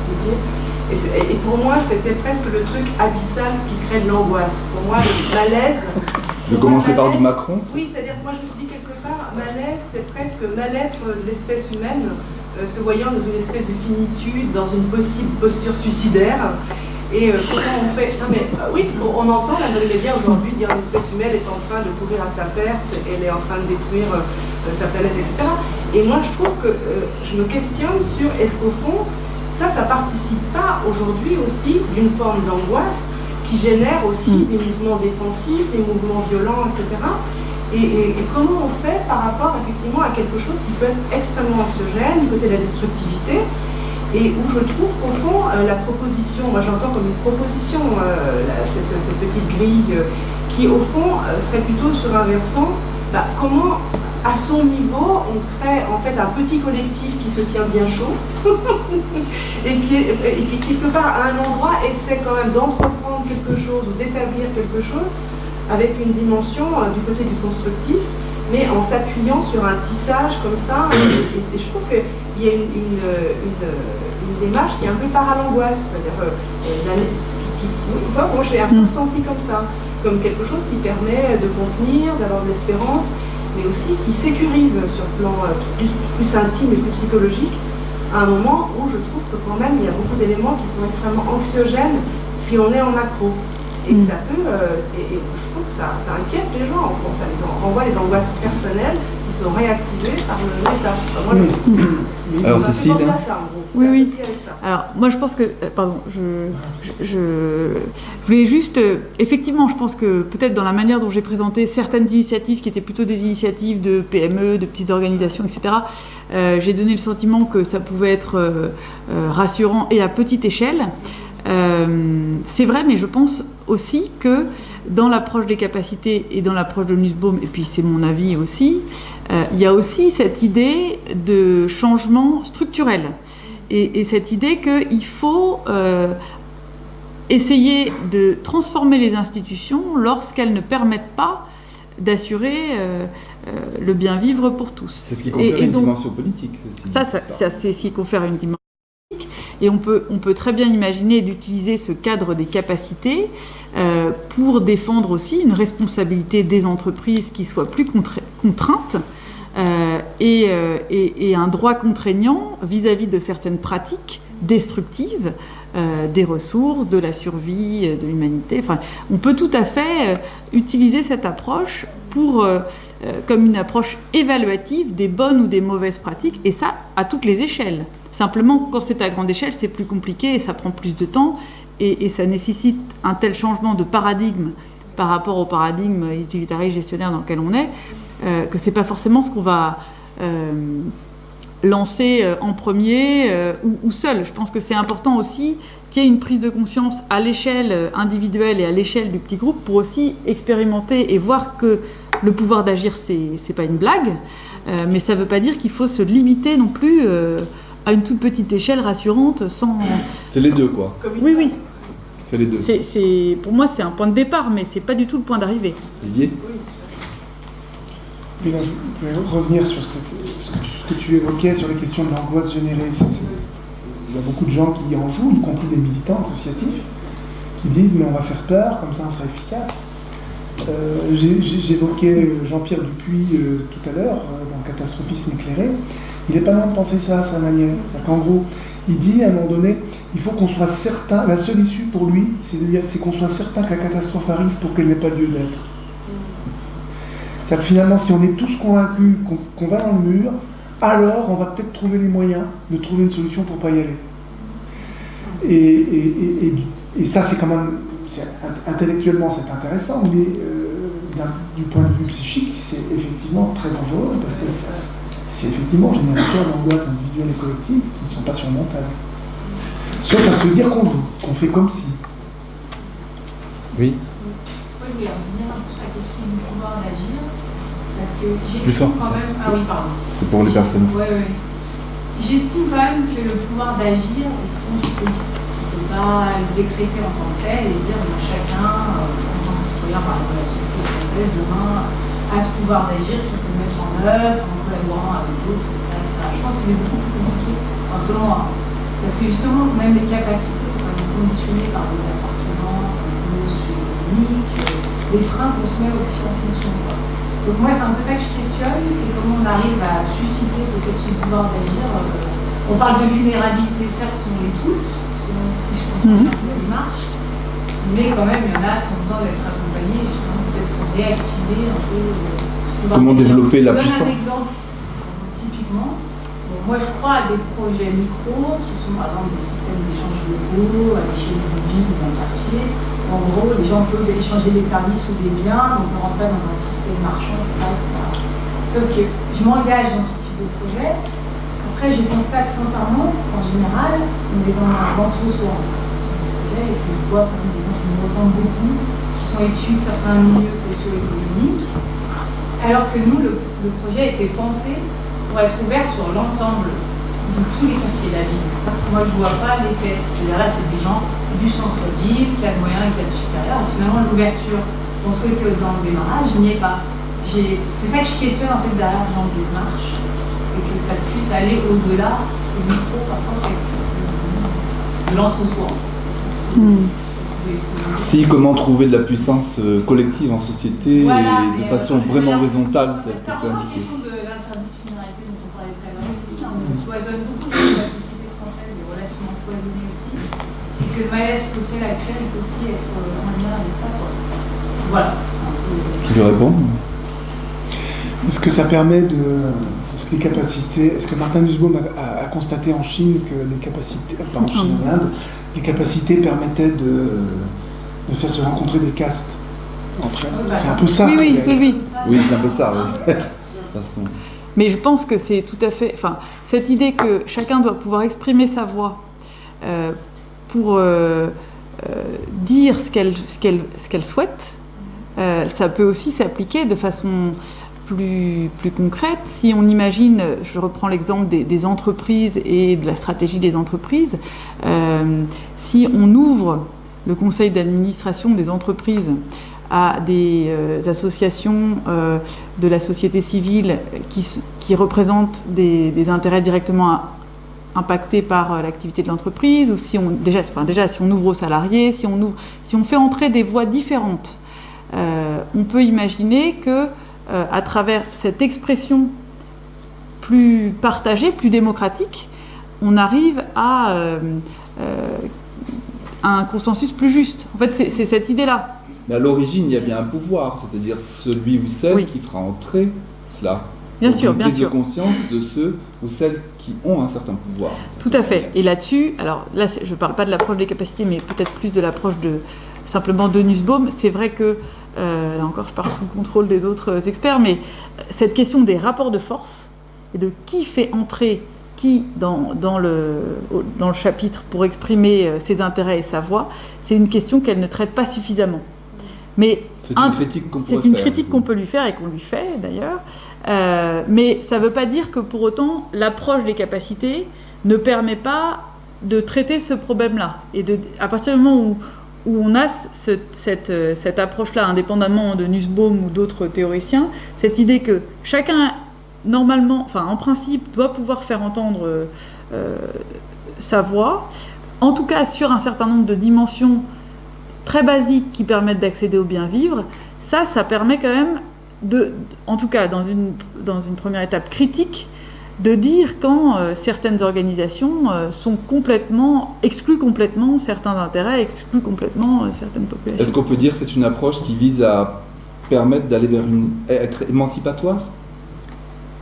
et pour moi, c'était presque le truc abyssal qui crée de l'angoisse. Pour moi, le malaise... De commencer par du Macron? Oui, c'est-à-dire que moi, je me dis quelque part, malaise, c'est presque mal-être de l'espèce humaine, se voyant dans une espèce de finitude, dans une possible posture suicidaire. Et comment on fait... oui, parce qu'on entend dans les médias aujourd'hui dire que l'espèce humaine est en train de courir à sa perte, elle est en train de détruire sa planète, etc. Et moi, je trouve que je me questionne sur est-ce qu'au fond, ça participe pas aujourd'hui aussi d'une forme d'angoisse qui génère aussi des mouvements défensifs, des mouvements violents, etc. Et comment on fait par rapport effectivement à quelque chose qui peut être extrêmement anxiogène, du côté de la destructivité, et où je trouve qu'au fond, la proposition, moi j'entends comme une proposition cette petite grille qui au fond serait plutôt sur un versant, comment à son niveau, on crée en fait un petit collectif qui se tient bien chaud et qui quelque part à un endroit essaie quand même d'entreprendre quelque chose ou d'établir quelque chose avec une dimension du côté du constructif, mais en s'appuyant sur un tissage comme ça. Et je trouve qu'il y a une démarche qui est un peu paralangoisse. C'est-à-dire, moi je l'ai un peu ressenti comme ça, comme quelque chose qui permet de contenir, d'avoir de l'espérance, mais aussi qui sécurise sur le plan plus intime et plus psychologique, à un moment où je trouve que quand même il y a beaucoup d'éléments qui sont extrêmement anxiogènes si on est en macro. Et que ça peut, et je trouve que ça inquiète les gens, en fond, ça les renvoie les angoisses personnelles qui sont réactivées par le méta. Enfin, moi, alors Cécile, oui. Alors moi je pense que, pardon, je voulais juste, effectivement, je pense que peut-être dans la manière dont j'ai présenté certaines initiatives qui étaient plutôt des initiatives de PME, de petites organisations, etc., j'ai donné le sentiment que ça pouvait être rassurant et à petite échelle. C'est vrai, mais je pense aussi que dans l'approche des capacités et dans l'approche de Nussbaum, et puis c'est mon avis aussi, il y a aussi cette idée de changement structurel et cette idée qu'il faut essayer de transformer les institutions lorsqu'elles ne permettent pas d'assurer le bien vivre pour tous. C'est ce qui confère une dimension politique. Ça, c'est ce qui confère une dimension. Et on peut très bien imaginer d'utiliser ce cadre des capacités pour défendre aussi une responsabilité des entreprises qui soit plus contrainte et un droit contraignant vis-à-vis de certaines pratiques destructives des ressources, de la survie de l'humanité. Enfin, on peut tout à fait utiliser cette approche comme une approche évaluative des bonnes ou des mauvaises pratiques, et ça à toutes les échelles. Simplement, quand c'est à grande échelle, c'est plus compliqué et ça prend plus de temps et ça nécessite un tel changement de paradigme par rapport au paradigme utilitariste gestionnaire dans lequel on est, que c'est pas forcément ce qu'on va lancer en premier ou seul. Je pense que c'est important aussi qu'il y ait une prise de conscience à l'échelle individuelle et à l'échelle du petit groupe pour aussi expérimenter et voir que le pouvoir d'agir, c'est pas une blague, mais ça veut pas dire qu'il faut se limiter non plus à une toute petite échelle rassurante sans... C'est les deux, quoi. Oui. C'est les deux. Pour moi, c'est un point de départ, mais c'est pas du tout le point d'arrivée. Didier ? Oui, non, je voulais revenir sur ce que tu évoquais sur les questions de l'angoisse générée. Il y a beaucoup de gens qui en jouent, y compris des militants associatifs, qui disent « mais on va faire peur, comme ça on sera efficace ». J'évoquais Jean-Pierre Dupuis tout à l'heure, dans Catastrophisme éclairé. Il n'est pas loin de penser ça à sa manière. C'est-à-dire qu'en gros, il dit à un moment donné, il faut qu'on soit certain, la seule issue pour lui, c'est qu'on soit certain que la catastrophe arrive pour qu'elle n'ait pas lieu d'être. C'est-à-dire que finalement, si on est tous convaincus qu'on va dans le mur, alors on va peut-être trouver les moyens de trouver une solution pour ne pas y aller. Et ça, c'est quand même, intellectuellement, c'est intéressant, mais du point de vue psychique, c'est effectivement très dangereux, parce que c'est effectivement générateur d'angoisse individuelle et collective qui ne sont pas surmontables. Sauf à se dire qu'on joue, qu'on fait comme si. Oui. Moi, je voulais revenir sur la question du pouvoir d'agir, parce que Plus fort. j'estime quand même... Ah oui, pardon. C'est pour les personnes. Oui. J'estime quand même que le pouvoir d'agir est ce qu'on suppose. On ne peut pas le décréter en tant que tel et dire que chacun, en tant que citoyen, par exemple la société française, demain, a ce pouvoir d'agir qu'il peut mettre en œuvre en collaborant avec d'autres, etc., etc. Je pense que c'est beaucoup plus compliqué, enfin, selon moi. Parce que justement, même les capacités sont quand même conditionnées par des appartenances, un peu socio-économiques, les freins qu'on se met aussi en fonction. Donc moi, c'est un peu ça que je questionne, c'est comment on arrive à susciter peut-être ce pouvoir d'agir. On parle de vulnérabilité, certes, on l'est tous, si je comprends bien la démarche, mais quand même, il y en a qui ont besoin d'être accompagnés, justement, peut-être pour réactiver un peu... Comment développer la puissance. Je donne un exemple, typiquement. Bon, moi, je crois à des projets micro, qui sont par exemple des systèmes d'échange locaux, à l'échelle d'une ville ou d'un quartier. En gros, les gens peuvent échanger des services ou des biens, on peut rentrer dans un système marchand, etc. Sauf que je m'engage dans ce type de projet. Après, je constate sincèrement qu'en général, on est dans un ventre-soi et que je vois quand même des gens qui me ressemblent beaucoup, qui sont issus de certains milieux socio-économiques, Alors que nous, le projet a été pensé pour être ouvert sur l'ensemble de tous les quartiers de la ville. Moi, je ne vois pas l'effet. C'est-à-dire là, c'est des gens du centre-ville, qui a de moyens et qui a de supérieur. Finalement, l'ouverture qu'on souhaitait dans le démarrage n'y est pas. C'est ça que je questionne en fait derrière ce genre de démarche, c'est que ça puisse aller au-delà du micro, parfois, de l'entre-soi. Si, comment trouver de la puissance collective en société Voilà, et de façon vraiment horizontale, tel que c'est c'est un indiqué. question de l'interdisciplinarité dont on parlait tout à l'heure aussi. On cloisonne beaucoup, la société française est relativement cloisonnée aussi, et que le malaise social actuel peut aussi être en lien avec ça. Voilà, c'est un peu... Qui veut répondre? Est-ce que ça permet de... Est-ce que Martin Nussbaum a constaté en Chine que les capacités... Enfin, en Chine, en Inde, les capacités permettaient de faire se rencontrer des castes entre elles. C'est un peu ça. Oui, Oui, c'est un peu ça, oui. De toute façon. Mais je pense que c'est tout à fait... Enfin, cette idée que chacun doit pouvoir exprimer sa voix pour dire ce qu'elle souhaite, ça peut aussi s'appliquer de façon plus concrète. Si on imagine, je reprends l'exemple des entreprises et de la stratégie des entreprises, si on ouvre le conseil d'administration des entreprises à des associations de la société civile qui représentent des intérêts directement impactés par l'activité de l'entreprise, ou si on si on ouvre aux salariés, si on fait entrer des voix différentes, on peut imaginer que à travers cette expression plus partagée, plus démocratique, on arrive à un consensus plus juste. En fait, c'est cette idée-là. Mais à l'origine, il y a bien un pouvoir, c'est-à-dire celui ou celle Oui. qui fera entrer cela. Bien Donc, sûr, une bien prise sûr. de conscience de ceux ou celles qui ont un certain pouvoir. Tout à fait. Et là-dessus, alors là, je ne parle pas de l'approche des capacités, mais peut-être plus de l'approche simplement de Nussbaum. C'est vrai que, là encore, je parle sous le contrôle des autres experts, mais cette question des rapports de force et de qui fait entrer qui dans le chapitre pour exprimer ses intérêts et sa voix, c'est une question qu'elle ne traite pas suffisamment. Mais C'est une critique qu'on pourrait C'est une faire, critique du qu'on coup. peut lui faire et qu'on lui fait d'ailleurs. Mais ça ne veut pas dire que pour autant l'approche des capacités ne permet pas de traiter ce problème-là. Et à partir du moment où on a cette approche-là, indépendamment de Nussbaum ou d'autres théoriciens, cette idée que chacun, normalement, enfin en principe, doit pouvoir faire entendre sa voix, en tout cas sur un certain nombre de dimensions très basiques qui permettent d'accéder au bien vivre, ça permet quand même en tout cas dans une première étape critique, de dire quand certaines organisations excluent complètement certains intérêts, excluent complètement certaines populations. Est-ce qu'on peut dire que c'est une approche qui vise à permettre d'aller vers être émancipatoire?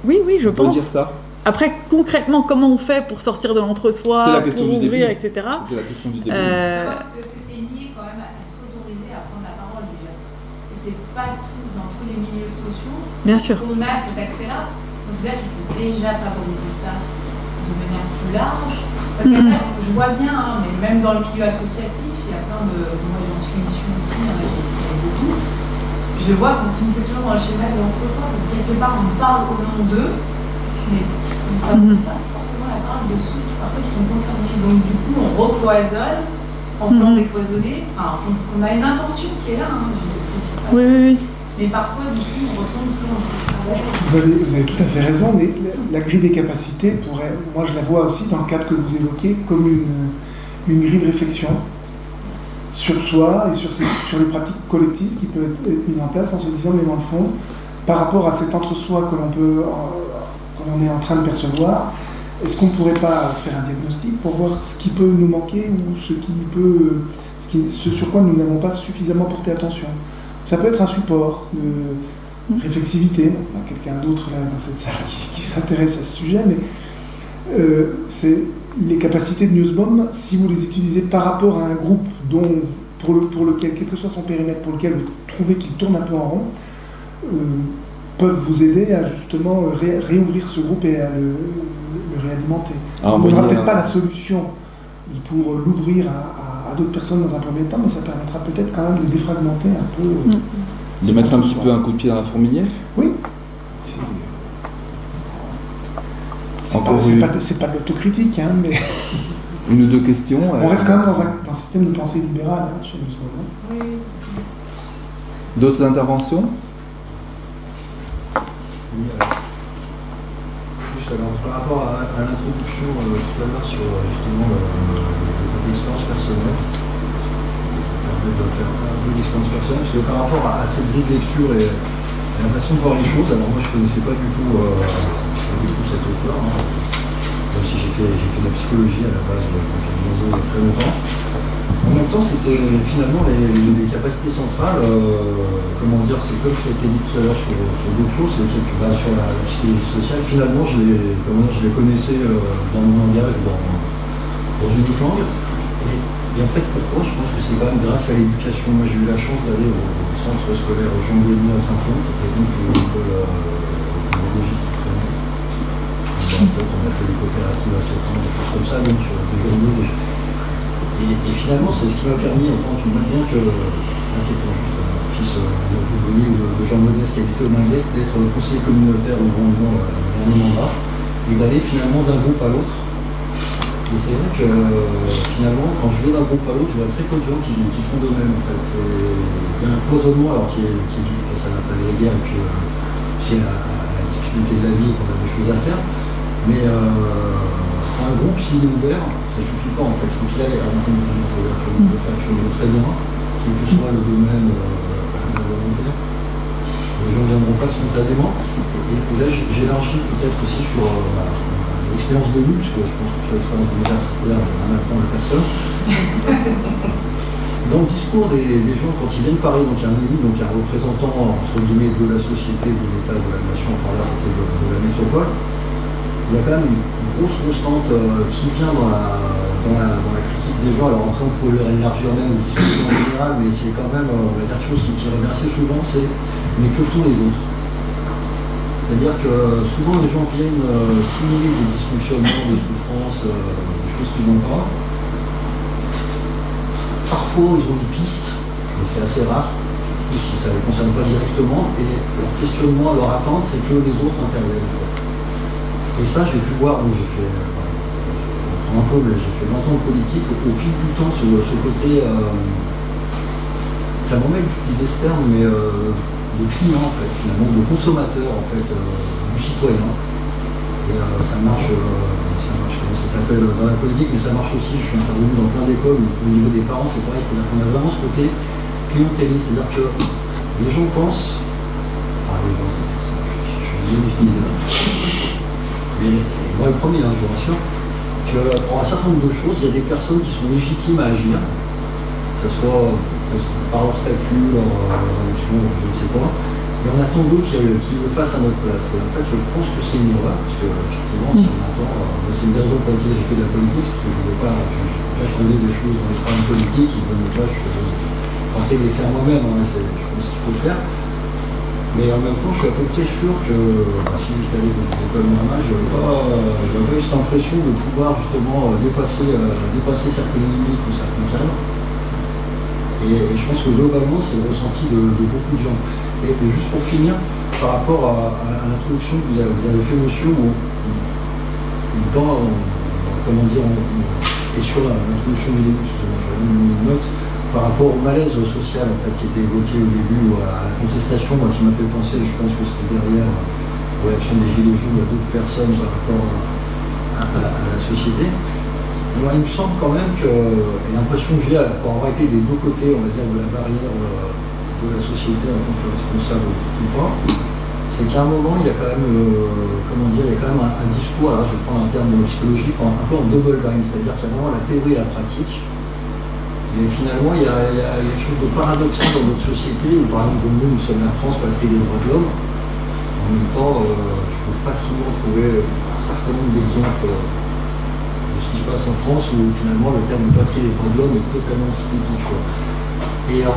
Oui, je On peut pense. dire ça? Après, concrètement, comment on fait pour sortir de l'entre-soi, C'est la question pour du ouvrir, début. etc. C'était la question du début. Parce que c'est lié quand même à s'autoriser à prendre la parole déjà. Et c'est pas tout dans tous les milieux sociaux Bien sûr. qu'on a cet accès-là. Donc c'est-à-dire qu'il faut déjà favoriser ça de manière plus large. Parce que je vois bien, mais même dans le milieu associatif, il y a plein de... Moi j'en suis issue aussi, il y a beaucoup. Je vois qu'on finissait toujours dans le schéma de l'entre-soi, parce que quelque part on parle au nom d'eux, mais on ne favorise pas forcément la parole de ceux qui sont concernés. Donc du coup on recloisonne en voulant décloisonner. Enfin, on a une intention qui est là, je ne critique pas. Oui. Mais parfois du coup on retourne toujours dans cette travail. Vous avez tout à fait raison, mais la grille des capacités pourrait, moi je la vois aussi dans le cadre que vous évoquez, comme une grille de réflexion sur soi et sur les pratiques collectives qui peuvent être mises en place en se disant, mais dans le fond, par rapport à cet entre-soi que l'on est en train de percevoir, est-ce qu'on ne pourrait pas faire un diagnostic pour voir ce qui peut nous manquer ou ce sur quoi nous n'avons pas suffisamment porté attention? Ça peut être un support de réflexivité. On a quelqu'un d'autre là dans cette salle qui s'intéresse à ce sujet, mais c'est les capacités de Nussbaum, si vous les utilisez par rapport à un groupe pour lequel, quel que soit son périmètre, pour lequel vous trouvez qu'il tourne un peu en rond, peuvent vous aider à justement réouvrir ce groupe et à le réalimenter. Ça ne donnera peut-être pas la solution pour l'ouvrir à d'autres personnes dans un premier temps, mais ça permettra peut-être quand même de défragmenter un peu. De mettre un petit peu un coup de pied dans la fourmilière? Oui, c'est pas de l'autocritique, hein, mais Une ou deux questions. on reste quand même dans un système de pensée libérale chez nous. Oui. D'autres interventions? Oui, juste alors, par rapport à l'introduction tout à l'heure sur justement l'expérience personnelle, de faire un peu d'expérience personnelle, parce que par rapport à cette grille de lecture et la façon de voir les choses, alors moi je ne connaissais pas du tout cet auteur, hein. Même si j'ai fait de la psychologie à la base quand j'étais il y a très longtemps. En même temps, c'était finalement les capacités centrales, comment dire, c'est comme ce qui a été dit tout à l'heure sur d'autres choses, c'est que sur la psychologie sociale, finalement je les connaissais dans mon langage, dans une autre langue. Et en fait, pourquoi? Je pense que c'est quand même grâce à l'éducation. Moi, j'ai eu la chance d'aller au centre scolaire Jean Guénier à Saint-Fond, qui était donc une école pédagogique qui traînait. En fait, on a fait des coopératives à 7 ans, des choses comme ça, donc des journaux. Et finalement, c'est ce qui m'a permis, en tant que bien que fils d'ouvrier de Jean Modeste qui habitait au Minguet, d'être conseiller communautaire au Grand Lyon dernier mandat, et d'aller finalement d'un groupe à l'autre. Et c'est vrai que finalement, quand je vais d'un groupe à l'autre, je vois très peu de gens qui font de même en fait. Il y a un cloisonnement alors qui est dû à ça d'installer les guerres et puis c'est la difficulté de la vie qu'on a des choses à faire. Mais quand un groupe s'il est ouvert, ça suffit pas en fait. Il faut qu'il aille à rencontrer des gens, c'est-à-dire qu'il peut faire quelque chose de très bien, quel que soit le domaine de la volonté. Les gens ne viendront pas spontanément. Et là, j'élargis peut-être aussi sur l'expérience de vie, parce que je pense que sur l'expérience universitaire, on apprend à personne. Dans le discours des gens, quand ils viennent parler, donc il y a un élu, donc il y a un représentant entre guillemets de la société, de l'État, de la nation, enfin là c'était de la métropole, il y a quand même une grosse constante qui vient dans la critique des gens. Alors après on peut l'élargir même aux discussions en général, mais c'est quand même, on va dire quelque chose qui revient assez souvent, c'est mais que font les autres? C'est-à-dire que souvent les gens viennent simuler des dysfonctionnements, des souffrances, des choses qui ne vont pas. Parfois ils ont des pistes, mais c'est assez rare, si ça ne les concerne pas directement, et leur questionnement, leur attente, c'est que les autres interviennent. Et ça j'ai pu voir, donc j'ai fait longtemps de politique, au fil du temps ce côté, ça m'emmène d'utiliser ce terme, mais de client en fait, finalement, de consommateur en fait, du citoyen. Et ça marche, comment ça s'appelle dans la politique, mais ça marche aussi, je suis intervenu dans plein d'écoles où au niveau des parents c'est pareil, c'est-à-dire qu'on a vraiment ce côté clientéliste, c'est-à-dire que les gens pensent, enfin les gens, je suis désolé d'utiliser ça, mais moi le premier, je vous rassure, que pour un certain nombre de choses, il y a des personnes qui sont légitimes à agir, que ce soit par leur statut, leur élection, je ne sais pas, et on attend d'autres qui le fassent à notre place. Et en fait, je pense que c'est une erreur, parce que effectivement, si on attend, c'est une des raisons pour lesquelles j'ai fait de la politique, parce que je ne veux pas, j'attendais des choses dans les problèmes politiques, ils ne venaient pas, je tentais de les faire moi-même, hein, je pense qu'il faut le faire. Mais en même temps, je suis à peu près sûr que si j'étais allé dans une école normale, j'aurais pas eu cette impression de pouvoir justement dépasser certaines limites ou certains cadres. Et je pense que globalement, c'est le ressenti de beaucoup de gens. Et juste pour finir, par rapport à l'introduction que vous avez fait, monsieur, et sur l'introduction du début, j'avais une note, par rapport au malaise social en fait, qui était évoqué au début, ou à la contestation, qui m'a fait penser, je pense que c'était derrière la réaction des Gilets jaunes à d'autres personnes par rapport à la société. Alors, il me semble quand même que, et l'impression que j'ai, pour avoir été des deux côtés, on va dire, de la barrière de la société en tant que responsable ou pas, c'est qu'à un moment, il y a quand même, un discours, alors je vais prendre un terme psychologique, un peu en double bind, c'est-à-dire qu'il y a vraiment la théorie et la pratique. Et finalement, il y a quelque chose de paradoxal dans notre société, où par exemple, nous sommes la France, patrie des droits de l'homme. En même temps, je peux facilement trouver un certain nombre d'exemples ce qui se passe en France où finalement le terme de patrie des droits de l'homme est totalement antithétique. Et en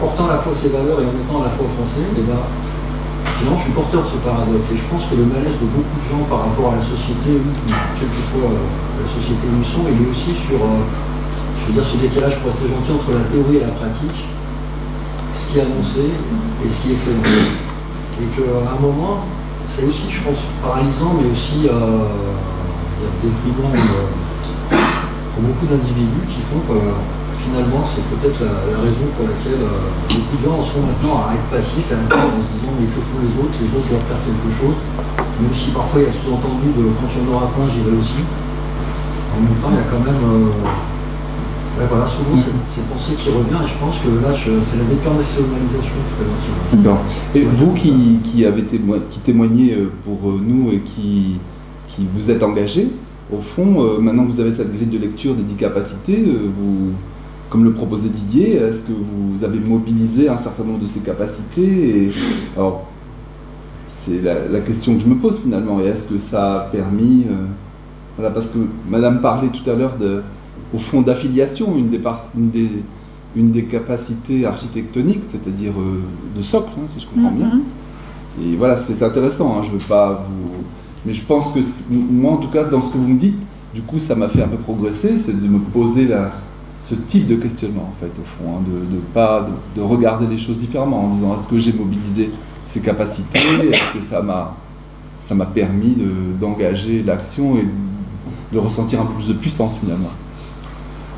portant à la fois ses valeurs et en étant à la fois français, finalement je suis porteur de ce paradoxe. Et je pense que le malaise de beaucoup de gens par rapport à la société, quelle que soit la société où ils sont, il est aussi sur ce décalage, pour rester gentil, entre la théorie et la pratique, ce qui est annoncé et ce qui est fait. Et qu'à un moment, c'est aussi, je pense, paralysant, mais aussi déprimant pour beaucoup d'individus qui font que finalement c'est peut-être la raison pour laquelle beaucoup de gens en sont maintenant à être passifs et à attendre en se disant mais que font les autres doivent faire quelque chose, même si parfois il y a le sous-entendu de quand il y en aura plein j'irai aussi. En même temps il y a quand même voilà, souvent cette pensée qui revient et je pense que là c'est la dépersonnalisation tout à l'heure. D'accord. Et vous qui avez témoignez pour nous et qui vous êtes engagé, au fond, maintenant que vous avez cette grille de lecture des 10 capacités, vous, comme le proposait Didier, est-ce que vous avez mobilisé un certain nombre de ces capacités et, alors, c'est la question que je me pose finalement, et est-ce que ça a permis... voilà, parce que Madame parlait tout à l'heure au fond d'affiliation, une des capacités architectoniques, c'est-à-dire de socle, hein, si je comprends bien. Et voilà, c'est intéressant, hein, je ne veux pas vous... Mais je pense que, moi en tout cas, dans ce que vous me dites, du coup, ça m'a fait un peu progresser, c'est de me poser ce type de questionnement, en fait, au fond, hein, de regarder les choses différemment, en disant, est-ce que j'ai mobilisé ces capacités, est-ce que ça m'a permis d'engager l'action et de ressentir un peu plus de puissance, finalement.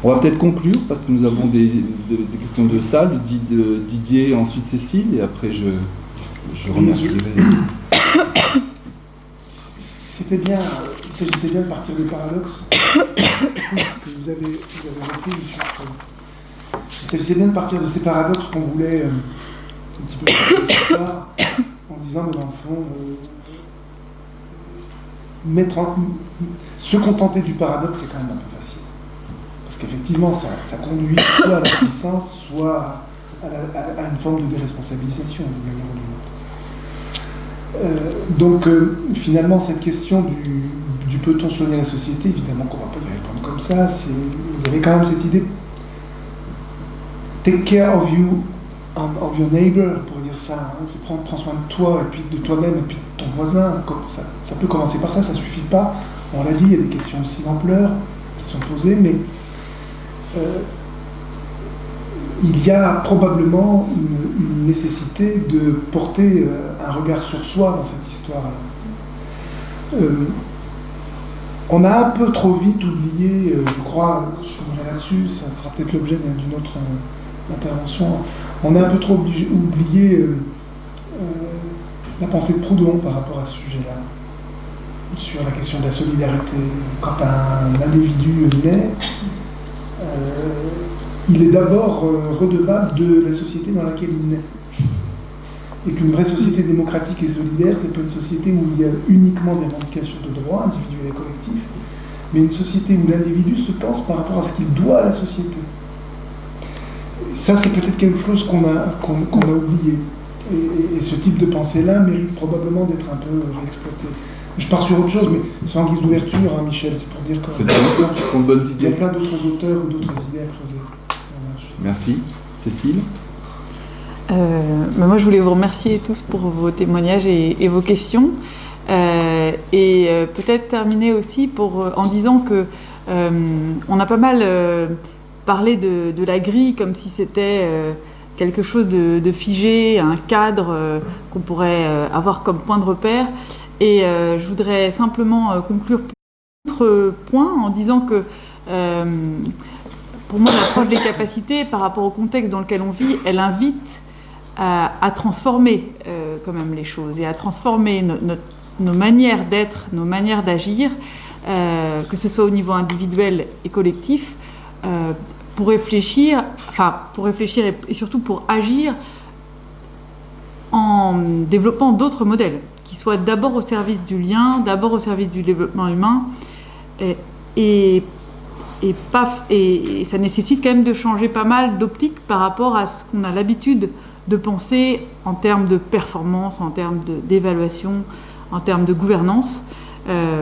On va peut-être conclure, parce que nous avons des questions de salle, Didier, ensuite Cécile, et après je remercierai... C'était bien, il s'agissait bien de partir des paradoxes que vous avez repris. Il s'agissait bien de partir de ces paradoxes qu'on voulait un petit peu faire l'histoire, en se disant, mais dans le fond, se contenter du paradoxe, c'est quand même un peu facile. Parce qu'effectivement, ça conduit soit à la puissance, soit à une forme de déresponsabilisation, d'une manière ou d'une autre. Donc finalement cette question du peut-on soigner la société, évidemment qu'on ne va pas y répondre comme ça, il y avait quand même cette idée take care of you and of your neighbor, pour dire ça, hein, c'est prends soin de toi et puis de toi-même et puis de ton voisin, ça peut commencer par ça, ça ne suffit pas, on l'a dit, il y a des questions aussi d'ampleur qui sont posées, mais il y a probablement une nécessité de porter un regard sur soi dans cette histoire. On a un peu trop vite oublié, je crois, je reviendrai là-dessus, ça sera peut-être l'objet d'une autre intervention, on a un peu trop oublié la pensée de Proudhon par rapport à ce sujet-là, sur la question de la solidarité. Quand un individu naît, il est d'abord redevable de la société dans laquelle il naît. Et qu'une vraie société démocratique et solidaire, c'est pas une société où il y a uniquement des revendications de droits individuels et collectifs, mais une société où l'individu se pense par rapport à ce qu'il doit à la société. Ça, c'est peut-être quelque chose qu'on a oublié. Et ce type de pensée-là mérite probablement d'être un peu réexploité. Je pars sur autre chose, mais sans guise d'ouverture, hein, Michel, c'est pour dire que ce sont de bonnes idées. Il y a plein d'autres auteurs ou d'autres idées à creuser. Merci. Cécile ? Moi, je voulais vous remercier tous pour vos témoignages et vos questions. Peut-être terminer aussi en disant que on a pas mal parlé de la grille comme si c'était quelque chose de figé, un cadre qu'on pourrait avoir comme point de repère. Et je voudrais simplement conclure autre point en disant que pour moi, l'approche des capacités, par rapport au contexte dans lequel on vit, elle invite à transformer quand même les choses et à transformer nos manières d'être, nos manières d'agir, que ce soit au niveau individuel et collectif, pour réfléchir et surtout pour agir en développant d'autres modèles qui soient d'abord au service du lien, d'abord au service du développement humain, et ça nécessite quand même de changer pas mal d'optique par rapport à ce qu'on a l'habitude de penser en termes de performance, en termes d'évaluation, en termes de gouvernance,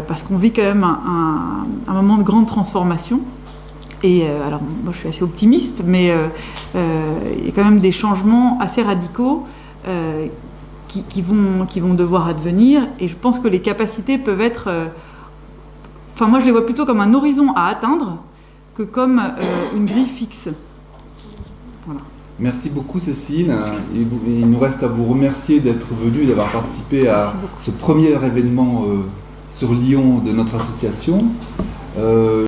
parce qu'on vit quand même un moment de grande transformation. Et alors, moi je suis assez optimiste, mais il y a quand même des changements assez radicaux qui vont devoir advenir, et je pense que les capacités peuvent être... moi je les vois plutôt comme un horizon à atteindre que comme une grille fixe. Voilà. Merci beaucoup Cécile. Il nous reste à vous remercier d'être venu, d'avoir participé à ce premier événement sur Lyon de notre association.